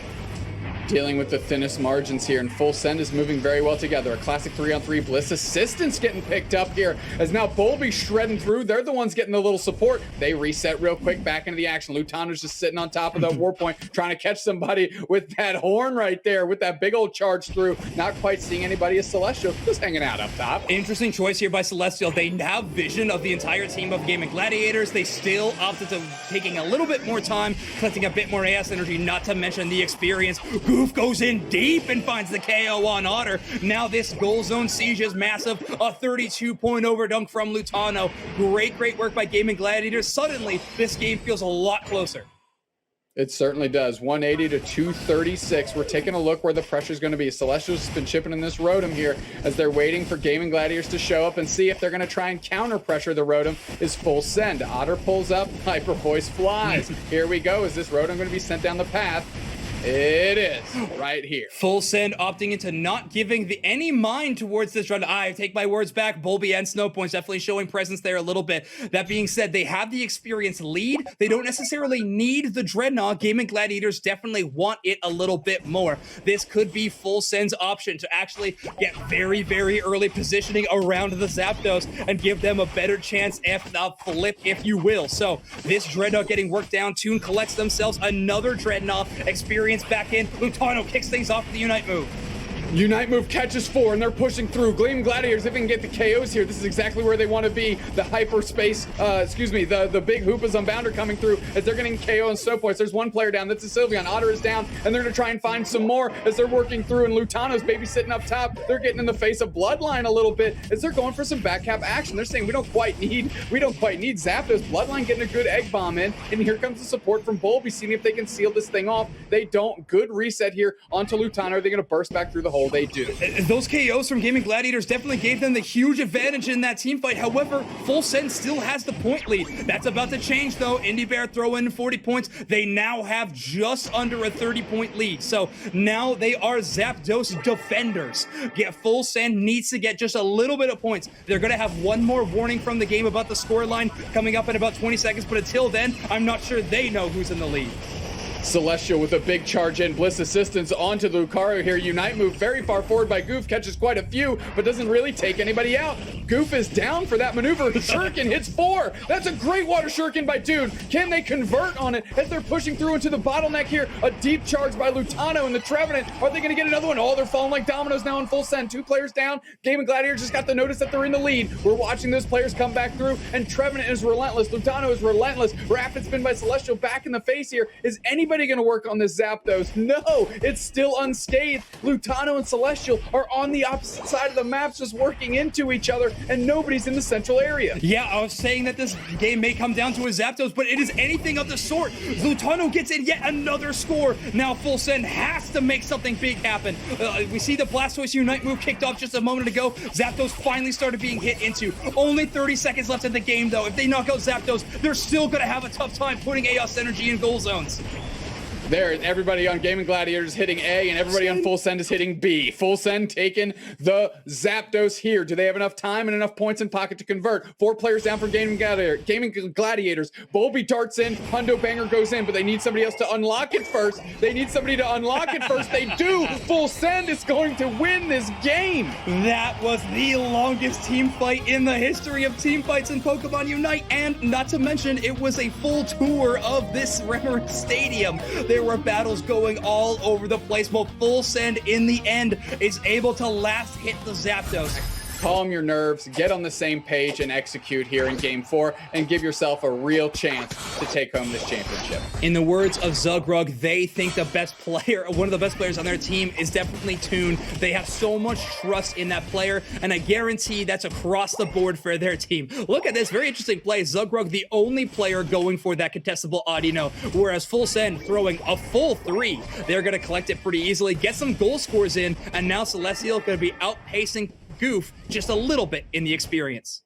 Dealing with the thinnest margins here, and Full Send is moving very well together. A classic 3-on-3 Bliss assistance getting picked up here, as now Bulby shredding through. They're the ones getting the little support. They reset real quick back into the action. Lutano's just sitting on top of the war point, trying to catch somebody with that horn right there, with that big old charge through. Not quite seeing anybody as Celestial, just hanging out up top. Interesting choice here by Celestial. They have vision of the entire team of Gaimin Gladiators. They still opted to taking a little bit more time, collecting a bit more AS energy, not to mention the experience. Goof goes in deep and finds the KO on Otter. Now this goal zone siege is massive. A 32-point overdunk from Lutano. Great work by Gaimin Gladiators. Suddenly, this game feels a lot closer. It certainly does. 180 to 236. We're taking a look where the pressure is going to be. Celestial's been chipping in this Rotom here as they're waiting for Gaimin Gladiators to show up and see if they're going to try and counter pressure the Rotom. Is Full Send. Otter pulls up. Hyper Voice flies. Here we go. Is this Rotom going to be sent down the path? It is right here. Full Send opting into not giving any mind towards this run. I take my words back. Bulby and Snowpoint's definitely showing presence there a little bit. That being said, they have the experience lead. They don't necessarily need the Dreadnought. Gaimin Gladiators definitely want it a little bit more. This could be Full Send's option to actually get very early positioning around the Zapdos and give them a better chance, if not flip, if you will. So this Dreadnought getting worked down. Toon collects themselves another Dreadnought. Experience back in. Lutano kicks things off with the Unite move. Unite move catches 4, and they're pushing through. Gleam Gladiators, if they can get the KOs here, this is exactly where they want to be. The hyperspace, the big Hoopas on Bounder coming through as they're getting KO and Snow Points. There's one player down, that's a Sylveon. Otter is down, and they're going to try and find some more as they're working through, and Lutano's babysitting up top. They're getting in the face of Bloodline a little bit as they're going for some back cap action. They're saying we don't quite need Zapdos. Bloodline getting a good egg bomb in, and here comes the support from Bulby, seeing if they can seal this thing off. They don't. Good reset here onto Lutano. Are they going to burst back through the hole? They do. Those KOs from Gaimin Gladiators definitely gave them the huge advantage in that team fight. However, Full Send still has the point lead. That's about to change though. Indie Bear throw in 40 points. They now have just under a 30-point lead. So now they are Zapdos defenders. Full Send needs to get just a little bit of points. They're going to have one more warning from the game about the scoreline coming up in about 20 seconds. But until then, I'm not sure they know who's in the lead. Celestial with a big charge in. Bliss assistance onto Lucario here. Unite move very far forward by Goof. Catches quite a few, but doesn't really take anybody out. Goof is down for that maneuver. Shuriken hits 4. That's a great water Shuriken by Toon. Can they convert on it as they're pushing through into the bottleneck here? A deep charge by Lutano and the Trevenant. Are they going to get another one? Oh, they're falling like dominoes now in Full Send. 2 players down. Gaimin Gladiators just got the notice that they're in the lead. We're watching those players come back through, and Trevenant is relentless. Lutano is relentless. Rapid spin by Celestial back in the face here. Is anybody going to work on this Zapdos? No, it's still unscathed. Lutano and Celestial are on the opposite side of the maps, just working into each other, and nobody's in the central area. Yeah, I was saying that this game may come down to a Zapdos, but it is anything of the sort. Lutano gets in yet another score. Now Full Send has to make something big happen. We see the Blastoise Unite move kicked off just a moment ago. Zapdos finally started being hit into. Only 30 seconds left in the game, though. If they knock out Zapdos, they're still going to have a tough time putting Aeos energy in goal zones. There, everybody on Gaimin Gladiators hitting A, and everybody on Full Send is hitting B. Full Send taking the Zapdos here. Do they have enough time and enough points in pocket to convert? 4 players down for Gaimin Gladiators. Bulby darts in, Hundo Banger goes in, but they need somebody else to unlock it first. They need somebody to unlock it first. They do. Full Send is going to win this game. That was the longest team fight in the history of team fights in Pokemon Unite, and not to mention, it was a full tour of this Remoraid Stadium. There were battles going all over the place, but Full Send in the end is able to last hit the Zapdos. calm your nerves, get on the same page, and execute here in Game 4, and give yourself a real chance to take home this championship. In the words of Zugrug, they think the best player, one of the best players on their team is definitely Toon. They have so much trust in that player, and I guarantee that's across the board for their team. Look at this, very interesting play. Zugrug, the only player going for that contestable Audino, whereas Full Send throwing a full 3. They're going to collect it pretty easily, get some goal scores in, and now Celestial going to be outpacing Goof just a little bit in the experience.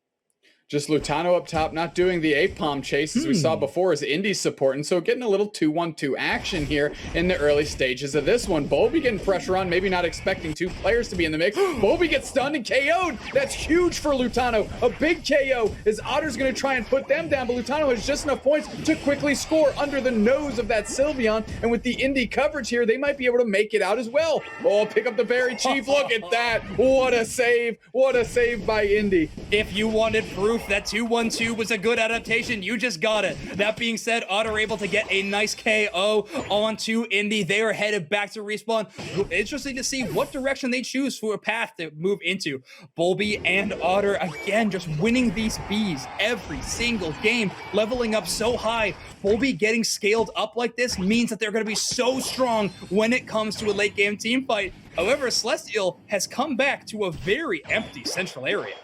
Just Lutano up top, not doing the A-Palm chase as we saw before as Indy's supporting. So getting a little 2-1-2 action here in the early stages of this one. Bolby getting pressure on, maybe not expecting 2 players to be in the mix. Bolby gets stunned and KO'd. That's huge for Lutano. A big KO as Otter's going to try and put them down, but Lutano has just enough points to quickly score under the nose of that Sylveon. And with the Indy coverage here, they might be able to make it out as well. Oh, pick up the Berry Chief. Look at that. What a save. What a save by Indy. If you wanted proof that 2-1-2 was a good adaptation, you just got it. That being said, Otter able to get a nice KO onto Indy. They are headed back to respawn. Interesting to see what direction they choose for a path to move into. Bolby and Otter, again, just winning these Bs every single game, leveling up so high. Bolby getting scaled up like this means that they're going to be so strong when it comes to a late game team fight. However, Celestial has come back to a very empty central area.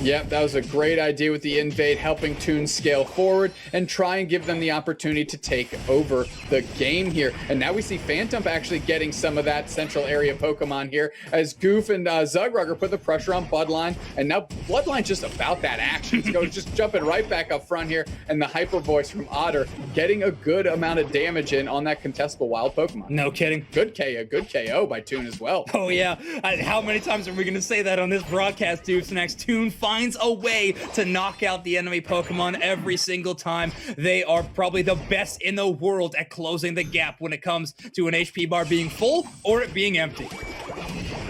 Yep, that was a great idea with the invade, helping Toon scale forward and try and give them the opportunity to take over the game here. And now we see Phantom actually getting some of that central area Pokemon here as Goof and Zugrugger put the pressure on Bloodline. And now Bloodline's just about that action. So just jumping right back up front here. And the Hyper Voice from Otter getting a good amount of damage in on that contestable wild Pokemon. No kidding. Good KO by Toon as well. Oh yeah, how many times are we going to say that on this broadcast, dude? Snacks, Toon finds a way to knock out the enemy Pokemon every single time. They are probably the best in the world at closing the gap when it comes to an HP bar being full or it being empty.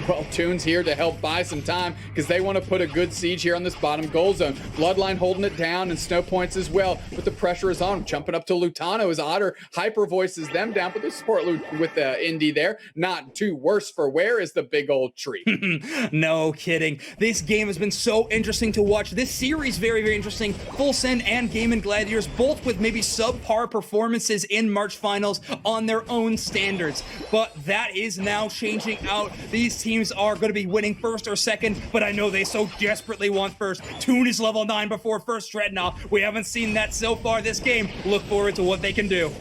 Well, Toon's here to help buy some time because they want to put a good siege here on this bottom goal zone. Bloodline holding it down and Snow Points as well, but the pressure is on. Jumping up to Lutano as Otter Hyper Voices them down, but the support with the Indy there. Not too worse for wear is the big old tree. No kidding. This game has been so interesting to watch. This series very, very interesting. Full Send and Gaimin Gladiators, both with maybe subpar performances in March finals on their own standards. But that is now changing out. These teams are going to be winning first or second, but I know they so desperately want first. Toon is level 9 before first Dreadnought. We haven't seen that so far this game. Look forward to what they can do.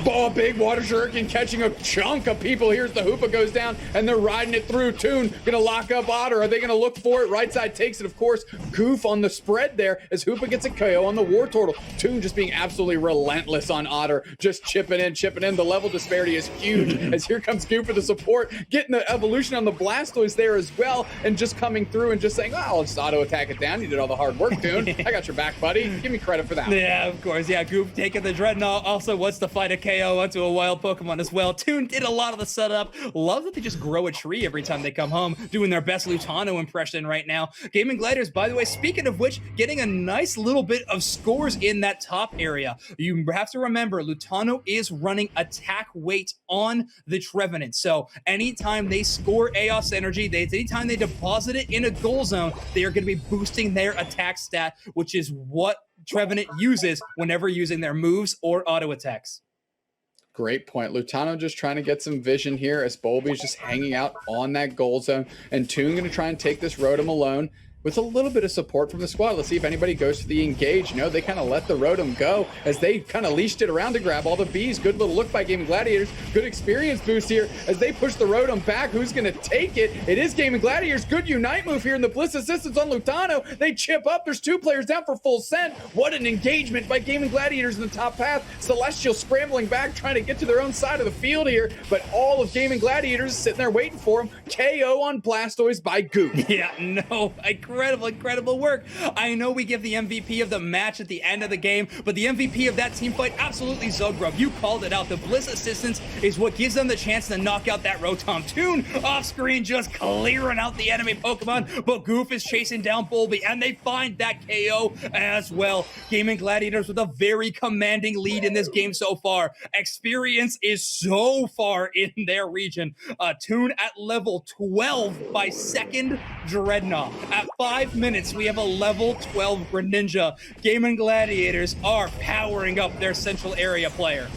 Ball, big water shuriken catching a chunk of people. Here's the Hoopa goes down and they're riding it through. Toon gonna lock up Otter. Are they gonna look for it? Right side takes it, of course. Goof on the spread there as Hoopa gets a KO on the War Turtle. Toon just being absolutely relentless on Otter, just chipping in. The level disparity is huge as here comes Goof for the support, getting the evolution on the Blastoise there as well, and just coming through and just saying, oh, I'll just auto attack it down. You did all the hard work, Toon. I got your back, buddy. Give me credit for that. Yeah, of course. Yeah, Goof taking the Dreadnought. Also wants to fight a KO onto a wild Pokemon as well. Toon did a lot of the setup. Love that they just grow a tree every time they come home, doing their best Lutano impression right now. Gaimin Gladiators, by the way, speaking of which, getting a nice little bit of scores in that top area. You have to remember, Lutano is running attack weight on the Trevenant. So anytime they score Aeos energy, anytime they deposit it in a goal zone, they are going to be boosting their attack stat, which is what Trevenant uses whenever using their moves or auto attacks. Great point. Lutano just trying to get some vision here as Bolby's just hanging out on that goal zone. And Toon going to try and take this Rotom alone with a little bit of support from the squad. Let's see if anybody goes to the engage. No, they kind of let the Rotom go as they kind of leashed it around to grab all the Bs. Good little look by Gaimin Gladiators. Good experience boost here as they push the Rotom back. Who's going to take it? It is Gaimin Gladiators. Good Unite move here in the Bliss Assistance on Lutano. They chip up. There's 2 players down for Full Send. What an engagement by Gaimin Gladiators in the top path. Celestial scrambling back, trying to get to their own side of the field here, but all of Gaimin Gladiators is sitting there waiting for him. KO on Blastoise by Goop. Yeah, no, I incredible work. I know we give the MVP of the match at the end of the game, but the MVP of that team fight, absolutely Zugrub. You called it out. The Bliss assistance is what gives them the chance to knock out that Rotom. Toon off screen just clearing out the enemy Pokemon, but Goof is chasing down Bulby, and they find that KO as well. Gaimin Gladiators with a very commanding lead in this game so far. Experience is so far in their region. Toon at level 12 by second Dreadnought. At 5 minutes, we have a level 12 Greninja. Gaimin Gladiators are powering up their central area player.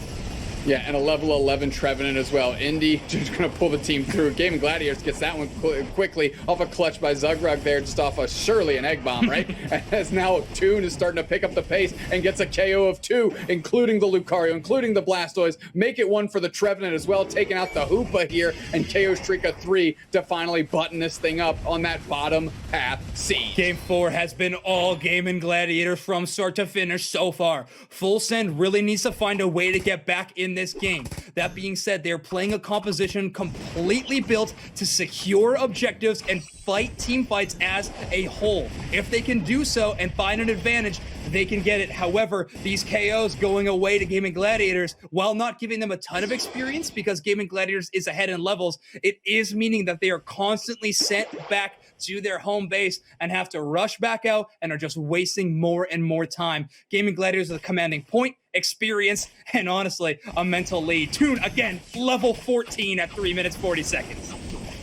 Yeah, and a level 11 Trevenant as well. Indy just going to pull the team through. Gaimin Gladiators gets that one quickly off a clutch by Zugrug there, just off a surely an egg bomb, right? As now Toon is starting to pick up the pace and gets a KO of 2, including the Lucario, including the Blastoise. Make it 1 for the Trevenant as well, taking out the Hoopa here, and KO streak of 3 to finally button this thing up on that bottom half seed. Game 4 has been all Gaimin Gladiators from start to finish so far. Full Send really needs to find a way to get back in this game. That being said, they're playing a composition completely built to secure objectives and fight team fights as a whole. If they can do so and find an advantage, they can get it. However, these KOs going away to Gaimin Gladiators, while not giving them a ton of experience because Gaimin Gladiators is ahead in levels, it is meaning that they are constantly sent back to their home base and have to rush back out and are just wasting more and more time. Gaimin Gladiators with a commanding point, experience, and honestly, a mental lead. Toon, again, level 14 at 3 minutes, 40 seconds.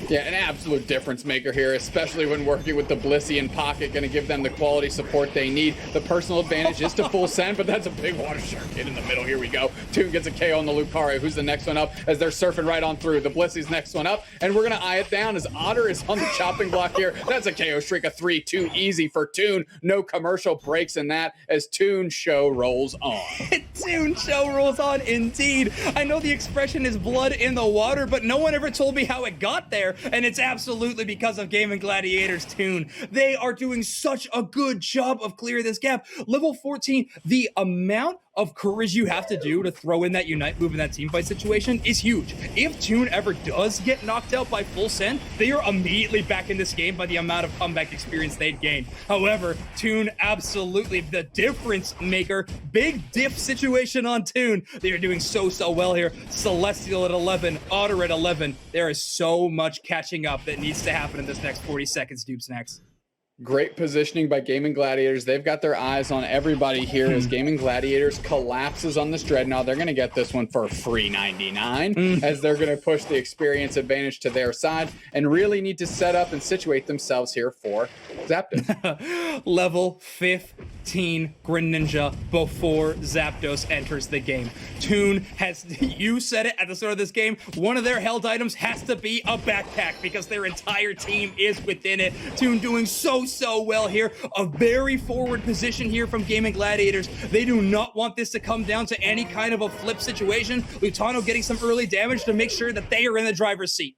Yeah, an absolute difference maker here, especially when working with the Blissey in pocket, going to give them the quality support they need. The personal advantage is to full send, but that's a big water shark hit in the middle. Here we go. Toon gets a KO on the Lucario. Who's the next one up as they're surfing right on through? The Blissey's next one up, and we're going to eye it down as Otter is on the chopping block here. That's a KO streak of 3, too easy for Toon. No commercial breaks in that as Toon show rolls on. Toon show rolls on indeed. I know the expression is blood in the water, but no one ever told me how it got there. And it's absolutely because of Gaimin Gladiators Toon. They are doing such a good job of clearing this gap. Level 14, the amount of courage you have to do to throw in that Unite move in that team fight situation is huge. If Toon ever does get knocked out by Full Send, they are immediately back in this game by the amount of comeback experience they'd gained. However, Toon absolutely the difference maker. Big diff situation on Toon. They are doing so well here. Celestial at 11, Otter at 11. There is so much catching up that needs to happen in this next 40 seconds, Dupe Snacks. Great positioning by Gaimin Gladiators. They've got their eyes on everybody here as Gaimin Gladiators collapses on this Dreadnought. They're going to get this one for free 99 as they're going to push the experience advantage to their side and really need to set up and situate themselves here for Zapdos. Level 15 Greninja before Zapdos enters the game. Toon has, you said it at the start of this game, one of their held items has to be a backpack because their entire team is within it. Toon doing so well here. A very forward position here from Gaimin Gladiators. They do not want this to come down to any kind of a flip situation. Lutano getting some early damage to make sure that they are in the driver's seat.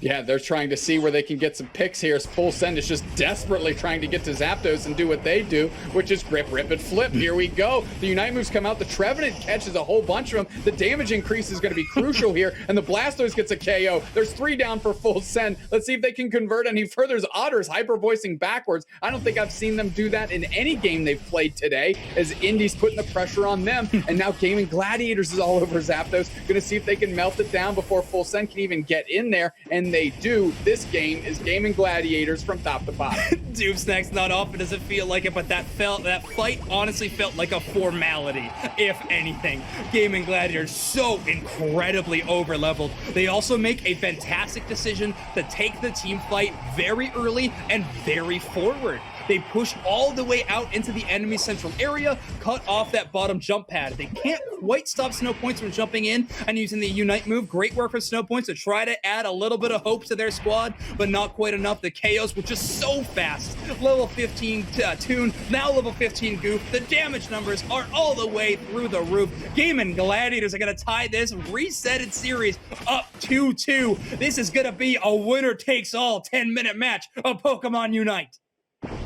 Yeah, they're trying to see where they can get some picks here. Full Send is just desperately trying to get to Zapdos and do what they do, which is grip, rip, and flip. Here we go. The Unite moves come out. The Trevenant catches a whole bunch of them. The damage increase is going to be crucial here, and the Blastoise gets a KO. There's 3 down for Full Send. Let's see if they can convert any further. Otter's hyper-voicing backwards. I don't think I've seen them do that in any game they've played today, as Indy's putting the pressure on them, and now Gaimin Gladiators is all over Zapdos. Going to see if they can melt it down before Full Send can even get in there, and they do. This game is Gaimin Gladiators from top to bottom. Dupe Snacks, not often does it feel like it, but that fight honestly felt like a formality, if anything. Gaimin Gladiators so incredibly over-leveled. They also make a fantastic decision to take the team fight very early and very forward. They push all the way out into the enemy central area, cut off that bottom jump pad. They can't quite stop Snow Points from jumping in and using the Unite move. Great work for Snow Points to try to add a little bit of hope to their squad, but not quite enough. The KOs were just so fast. Level 15 Toon, now level 15 Goof. The damage numbers are all the way through the roof. Gaimin Gladiators are going to tie this resetted series up 2-2. This is going to be a winner-takes-all 10-minute match of Pokemon Unite.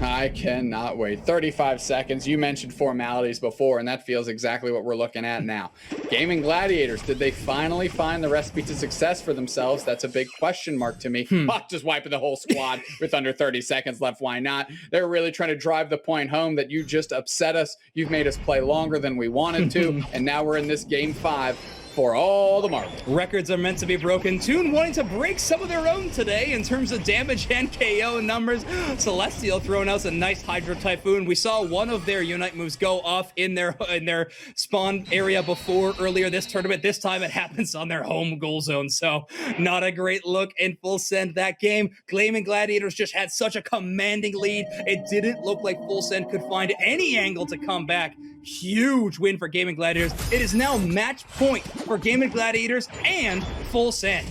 I cannot wait. 35 seconds. You mentioned formalities before, and that feels exactly what we're looking at now. Gaimin Gladiators, did they finally find the recipe to success for themselves? That's a big question mark to me. Just wiping the whole squad with under 30 seconds left. Why not? They're really trying to drive the point home that you just upset us. You've made us play longer than we wanted to, and now we're in this game 5. For all the marbles. Records are meant to be broken. Toon wanting to break some of their own today in terms of damage and KO numbers. Celestial throwing out a nice Hydro Typhoon. We saw one of their Unite moves go off in their spawn area before earlier this tournament. This time it happens on their home goal zone. So not a great look in Full Send that game. Gaimin Gladiators just had such a commanding lead. It didn't look like Full Send could find any angle to come back. Huge win for Gaimin Gladiators. It is now match point for Gaimin Gladiators and Full Send.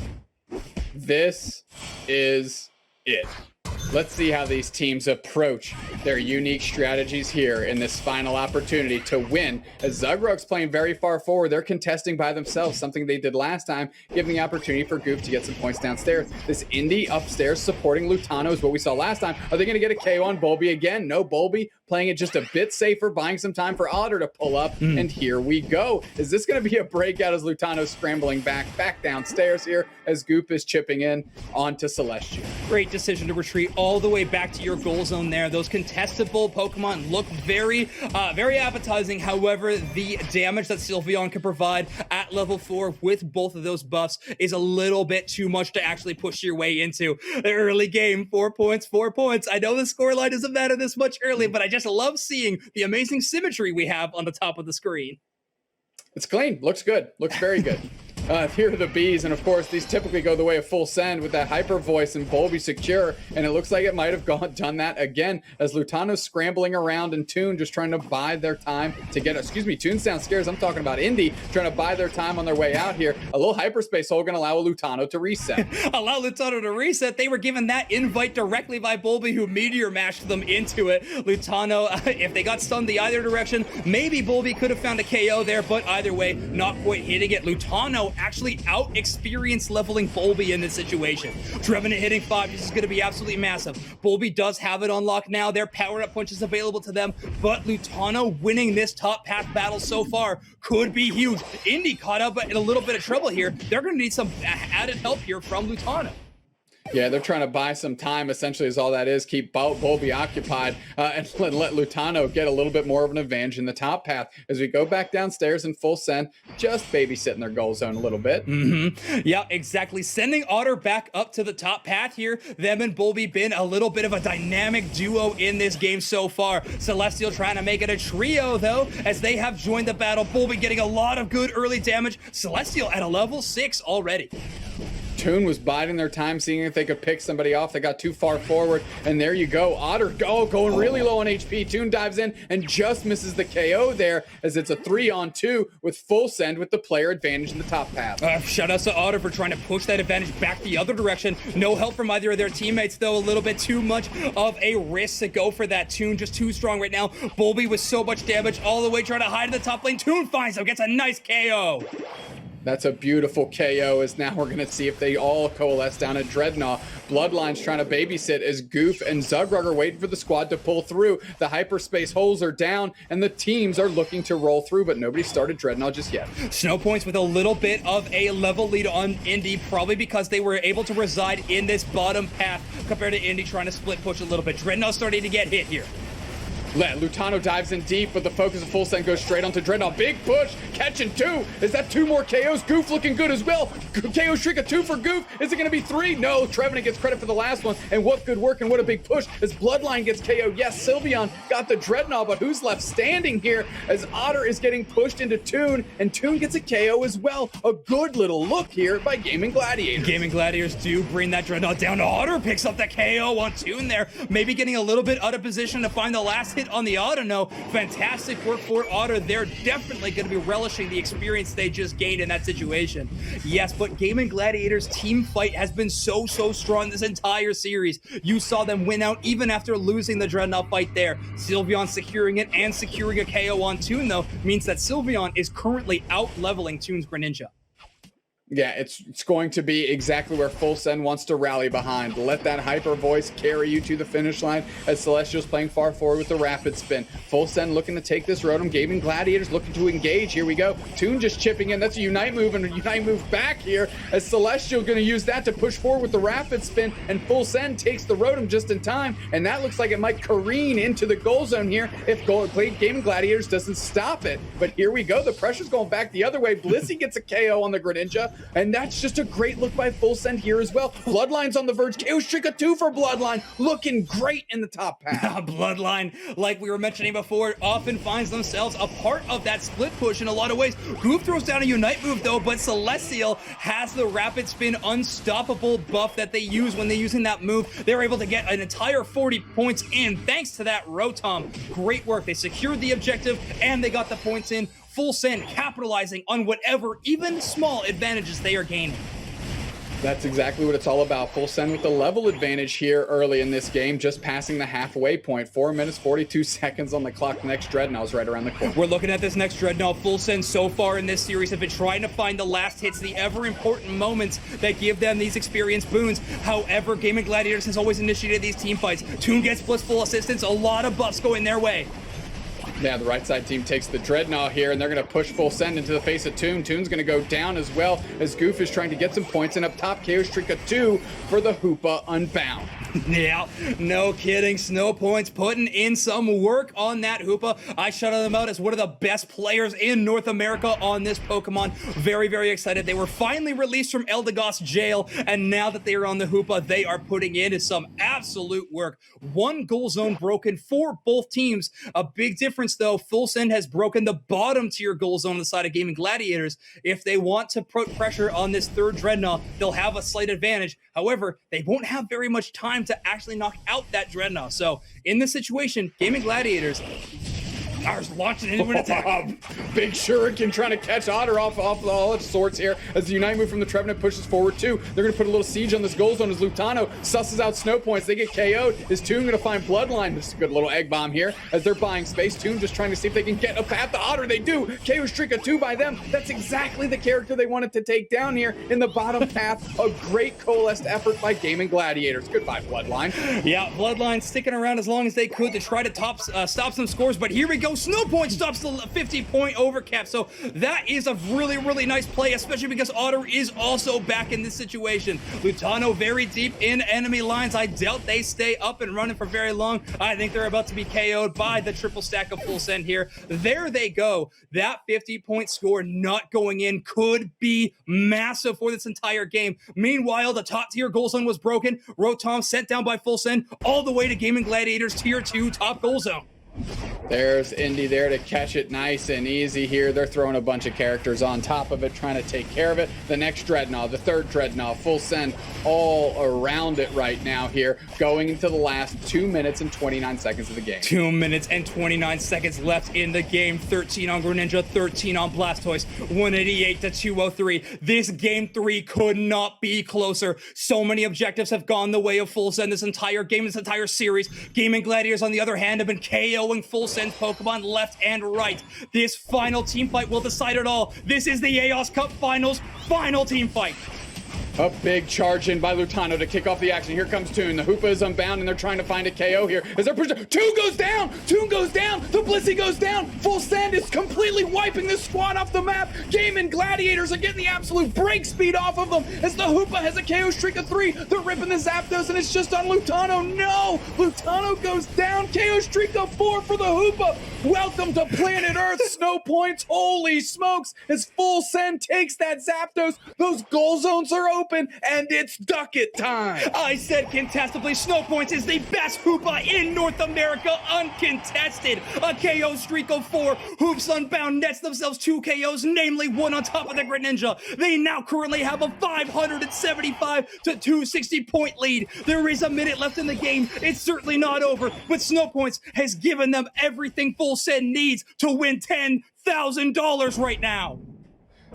This is it. Let's see how these teams approach their unique strategies here in this final opportunity to win. As Zugrug's playing very far forward, they're contesting by themselves, something they did last time, giving the opportunity for Goof to get some points downstairs. This Indy upstairs supporting Lutano is what we saw last time. Are they going to get a KO on Bulby again? No, Bulby playing it just a bit safer, buying some time for Otter to pull up, and here we go. Is this going to be a breakout as Lutano's scrambling back downstairs here as Goop is chipping in onto Celestial? Great decision to retreat all the way back to your goal zone there. Those contestable Pokemon look very appetizing. However, the damage that Sylveon can provide at level 4 with both of those buffs is a little bit too much to actually push your way into the early game. 4 points. I know the scoreline doesn't matter this much early, but I just love seeing the amazing symmetry we have on the top of the screen. It's clean. Looks good. Looks very good. Here are the Bees, and of course, these typically go the way of Full Send with that Hyper Voice and Bulby secure, and it looks like it might have done that again as Lutano's scrambling around and Toon just trying to buy their time to get, Toon sounds scared. I'm talking about Indy trying to buy their time on their way out here. A little Hyperspace hole going to allow Lutano to reset. Allow Lutano to reset. They were given that invite directly by Bulby, who Meteor mashed them into it. Lutano, if they got stunned the either direction, maybe Bulby could have found a KO there, but either way, not quite hitting it. Lutano actually out-experience leveling Bulby in this situation. Trevenant hitting 5, this is going to be absolutely massive. Bulby does have it unlocked now. Their power-up punches available to them, but Lutano winning this top path battle so far could be huge. Indy caught up in a little bit of trouble here. They're going to need some added help here from Lutano. Yeah, they're trying to buy some time, essentially, is all that is. Keep Bulby occupied and let Lutano get a little bit more of an advantage in the top path. As we go back downstairs in Full Send, just babysitting their goal zone a little bit. Yeah, exactly. Sending Otter back up to the top path here. Them and Bulby been a little bit of a dynamic duo in this game so far. Celestial trying to make it a trio, though, as they have joined the battle. Bulby getting a lot of good early damage. Celestial at a level 6 already. Toon was biding their time, seeing if they could pick somebody off. They got too far forward, and there you go. Otter going really low on HP. Toon dives in and just misses the KO there, as it's a 3-on-2 with Full Send with the player advantage in the top path. Shout out to Otter for trying to push that advantage back the other direction. No help from either of their teammates, though. A little bit too much of a risk to go for that. Toon just too strong right now. Bulby with so much damage all the way trying to hide in the top lane. Toon finds him, gets a nice KO. That's a beautiful KO, as now we're going to see if they all coalesce down at Dreadnought. Bloodline's trying to babysit as Goof and Zugrug are waiting for the squad to pull through. The hyperspace holes are down, and the teams are looking to roll through, but nobody started Dreadnought just yet. Snow Points with a little bit of a level lead on Indy, probably because they were able to reside in this bottom path compared to Indy trying to split push a little bit. Dreadnought starting to get hit here. Lutano dives in deep, but the focus of Full Send goes straight onto Dreadnought. Big push, catching 2. Is that 2 more KOs? Goof looking good as well. KO streak of 2 for Goof. Is it going to be 3? No, Trevenant gets credit for the last one. And what good work and what a big push as Bloodline gets KO. Yes, Sylveon got the Dreadnought, but who's left standing here as Otter is getting pushed into Toon, and Toon gets a KO as well. A good little look here by Gaimin Gladiators. Gaimin Gladiators do bring that Dreadnought down. Otter picks up the KO on Toon there. Maybe getting a little bit out of position to find the last hit on the Otter. No, fantastic work for Otter. They're definitely going to be relishing the experience they just gained in that situation. Yes, but Gaimin Gladiators team fight has been so strong this entire series. You saw them win out even after losing the Dreadnought fight there. Sylveon securing it and securing a KO on Toon, though, means that Sylveon is currently out-leveling Toon's Greninja. Yeah, it's going to be exactly where Full Send wants to rally behind. Let that hyper voice carry you to the finish line as Celestial's playing far forward with the rapid spin. Full Send looking to take this Rotom. Gaimin Gladiators looking to engage. Here we go. Toon just chipping in. That's a Unite move, and a Unite move back here as Celestial going to use that to push forward with the rapid spin, and Full Send takes the Rotom just in time, and that looks like it might careen into the goal zone here if Gaimin Gladiators doesn't stop it. But here we go. The pressure's going back the other way. Blissey gets a KO on the Greninja. And that's just a great look by Full Send here as well. Bloodline's on the verge. Chaos Trick a 2 for Bloodline. Looking great in the top path. Bloodline, like we were mentioning before, often finds themselves a part of that split push in a lot of ways. Goof throws down a Unite move though, but Celestial has the rapid spin unstoppable buff that they use when they're using that move. They're able to get an entire 40 points in thanks to that Rotom. Great work. They secured the objective and they got the points in. Full Send capitalizing on whatever, even small advantages they are gaining. That's exactly what it's all about. Full Send with the level advantage here early in this game, just passing the halfway point. 4 minutes, 42 seconds on the clock. Next Dreadnought's right around the corner. We're looking at this next Dreadnought. Full Send so far in this series have been trying to find the last hits, the ever-important moments that give them these experience boons. However, Gaimin Gladiators has always initiated these team fights. Toon gets blissful assistance, a lot of buffs going their way. Yeah, the right side team takes the Dreadnought here, and they're going to push Full Send into the face of Toon. Toon's going to go down as well as Goof is trying to get some points. And up top, Chaos Trick a 2 for the Hoopa Unbound. Yeah, no kidding. Snow Points putting in some work on that Hoopa. I shouted them out as one of the best players in North America on this Pokemon. Very, very excited. They were finally released from Eldegoss jail, and now that they are on the Hoopa, they are putting in some absolute work. One goal zone broken for both teams. A big difference, though. Full Send has broken the bottom tier goal zone on the side of Gaimin Gladiators. If they want to put pressure on this third Dreadnought, they'll have a slight advantage. However, they won't have very much time to actually knock out that Dreadnought. So, in this situation, Gaimin Gladiators are launching into an attack. Big Shuriken trying to catch Otter off all its sorts here as the Unite move from the Trevenant pushes forward too. They're going to put a little siege on this goal zone as Lutano susses out Snow Points. They get KO'd. Is Toon going to find Bloodline? This is a good little egg bomb here as they're buying space. Toon just trying to see if they can get a path to Otter. They do. KO Streak a 2 by them. That's exactly the character they wanted to take down here in the bottom path. A great coalesced effort by Gaimin Gladiators. Goodbye, Bloodline. Yeah, Bloodline sticking around as long as they could to try to stop some scores, but here we go. Snow Point stops the 50-point overcap, so that is a really, really nice play, especially because Otter is also back in this situation. Lutano very deep in enemy lines. I doubt they stay up and running for very long. I think they're about to be KO'd by the triple stack of Full Send here. There they go. That 50-point score not going in could be massive for this entire game. Meanwhile, the top tier goal zone was broken. Rotom sent down by Full Send all the way to Gaimin Gladiators tier 2 top goal zone. There's Indy there to catch it nice and easy here. They're throwing a bunch of characters on top of it, trying to take care of it. The next Dreadnought, the third Dreadnought, Full Send all around it right now here, going into the last 2 minutes and 29 seconds of the game. 2 minutes and 29 seconds left in the game. 13 on Greninja, 13 on Blastoise, 188 to 203. This game 3 could not be closer. So many objectives have gone the way of Full Send this entire game, this entire series. Gaimin Gladiators, on the other hand, have been KOing Full Send's Pokemon left and right. This final team fight will decide it all. This is the Aeos Cup Finals final team fight. A big charge in by Lutano to kick off the action. Here comes Toon. The Hoopa is unbound, and they're trying to find a KO here. As they're pushing, Toon goes down! Toon goes down! The Blissey goes down! Full Send is completely wiping this squad off the map. Gaimin Gladiators are getting the absolute break speed off of them as the Hoopa has a KO streak of 3. They're ripping the Zapdos, and it's just on Lutano. No! Lutano goes down. KO streak of 4 for the Hoopa. Welcome to planet Earth, Snow Points. Holy smokes! As Full Send takes that Zapdos, those goal zones are open, and it's ducket time. I said contestably, Snow Points is the best Hoopa in North America, uncontested. A KO streak of 4. Hoops Unbound nets themselves 2 KOs, namely 1 on top of the Greninja. They now currently have a 575 to 260 point lead. There is a minute left in the game. It's certainly not over, but Snow Points has given them everything Full Send needs to win $10,000 right now.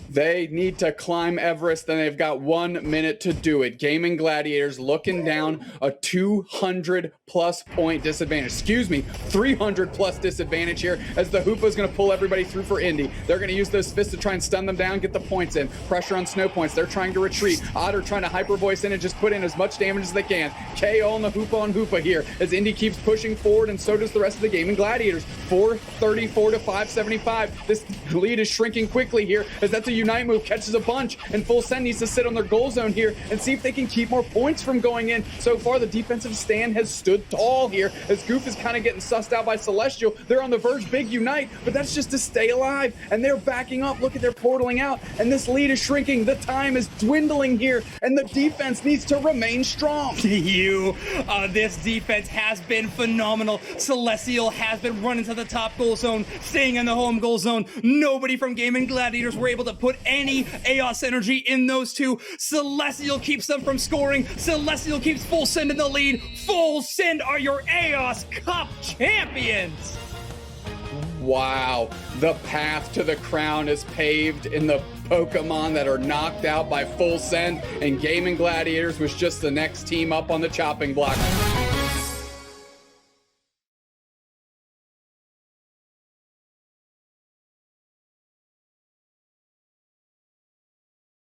They need to climb Everest, and they've got 1 minute to do it. Gaimin Gladiators looking down a 200 plus point disadvantage. Excuse me, 300 plus disadvantage here as the Hoopa's going to pull everybody through for Indy. They're going to use those fists to try and stun them down, get the points in. Pressure on snow points. They're trying to retreat. Otter trying to hyper voice in and just put in as much damage as they can. KO on the Hoopa on Hoopa here as Indy keeps pushing forward, and so does the rest of the Gaimin Gladiators. 434 to 575. This lead is shrinking quickly here as that's a Unite move, catches a bunch, and Full Send needs to sit on their goal zone here and see if they can keep more points from going in. So far, the defensive stand has stood tall here as Goof is kind of getting sussed out by Celestial. They're on the verge, big Unite, but that's just to stay alive, and they're backing up. Look at their portaling out, and this lead is shrinking. The time is dwindling here, and the defense needs to remain strong. This defense has been phenomenal. Celestial has been running to the top goal zone, staying in the home goal zone. Nobody from Gaimin Gladiators were able to put any Aeos energy in those two. Celestial keeps them from scoring. Celestial keeps Full Send in the lead. Full Send are your Aeos Cup champions! Wow, the path to the crown is paved in the Pokemon that are knocked out by Full Send, and Gaimin Gladiators was just the next team up on the chopping block.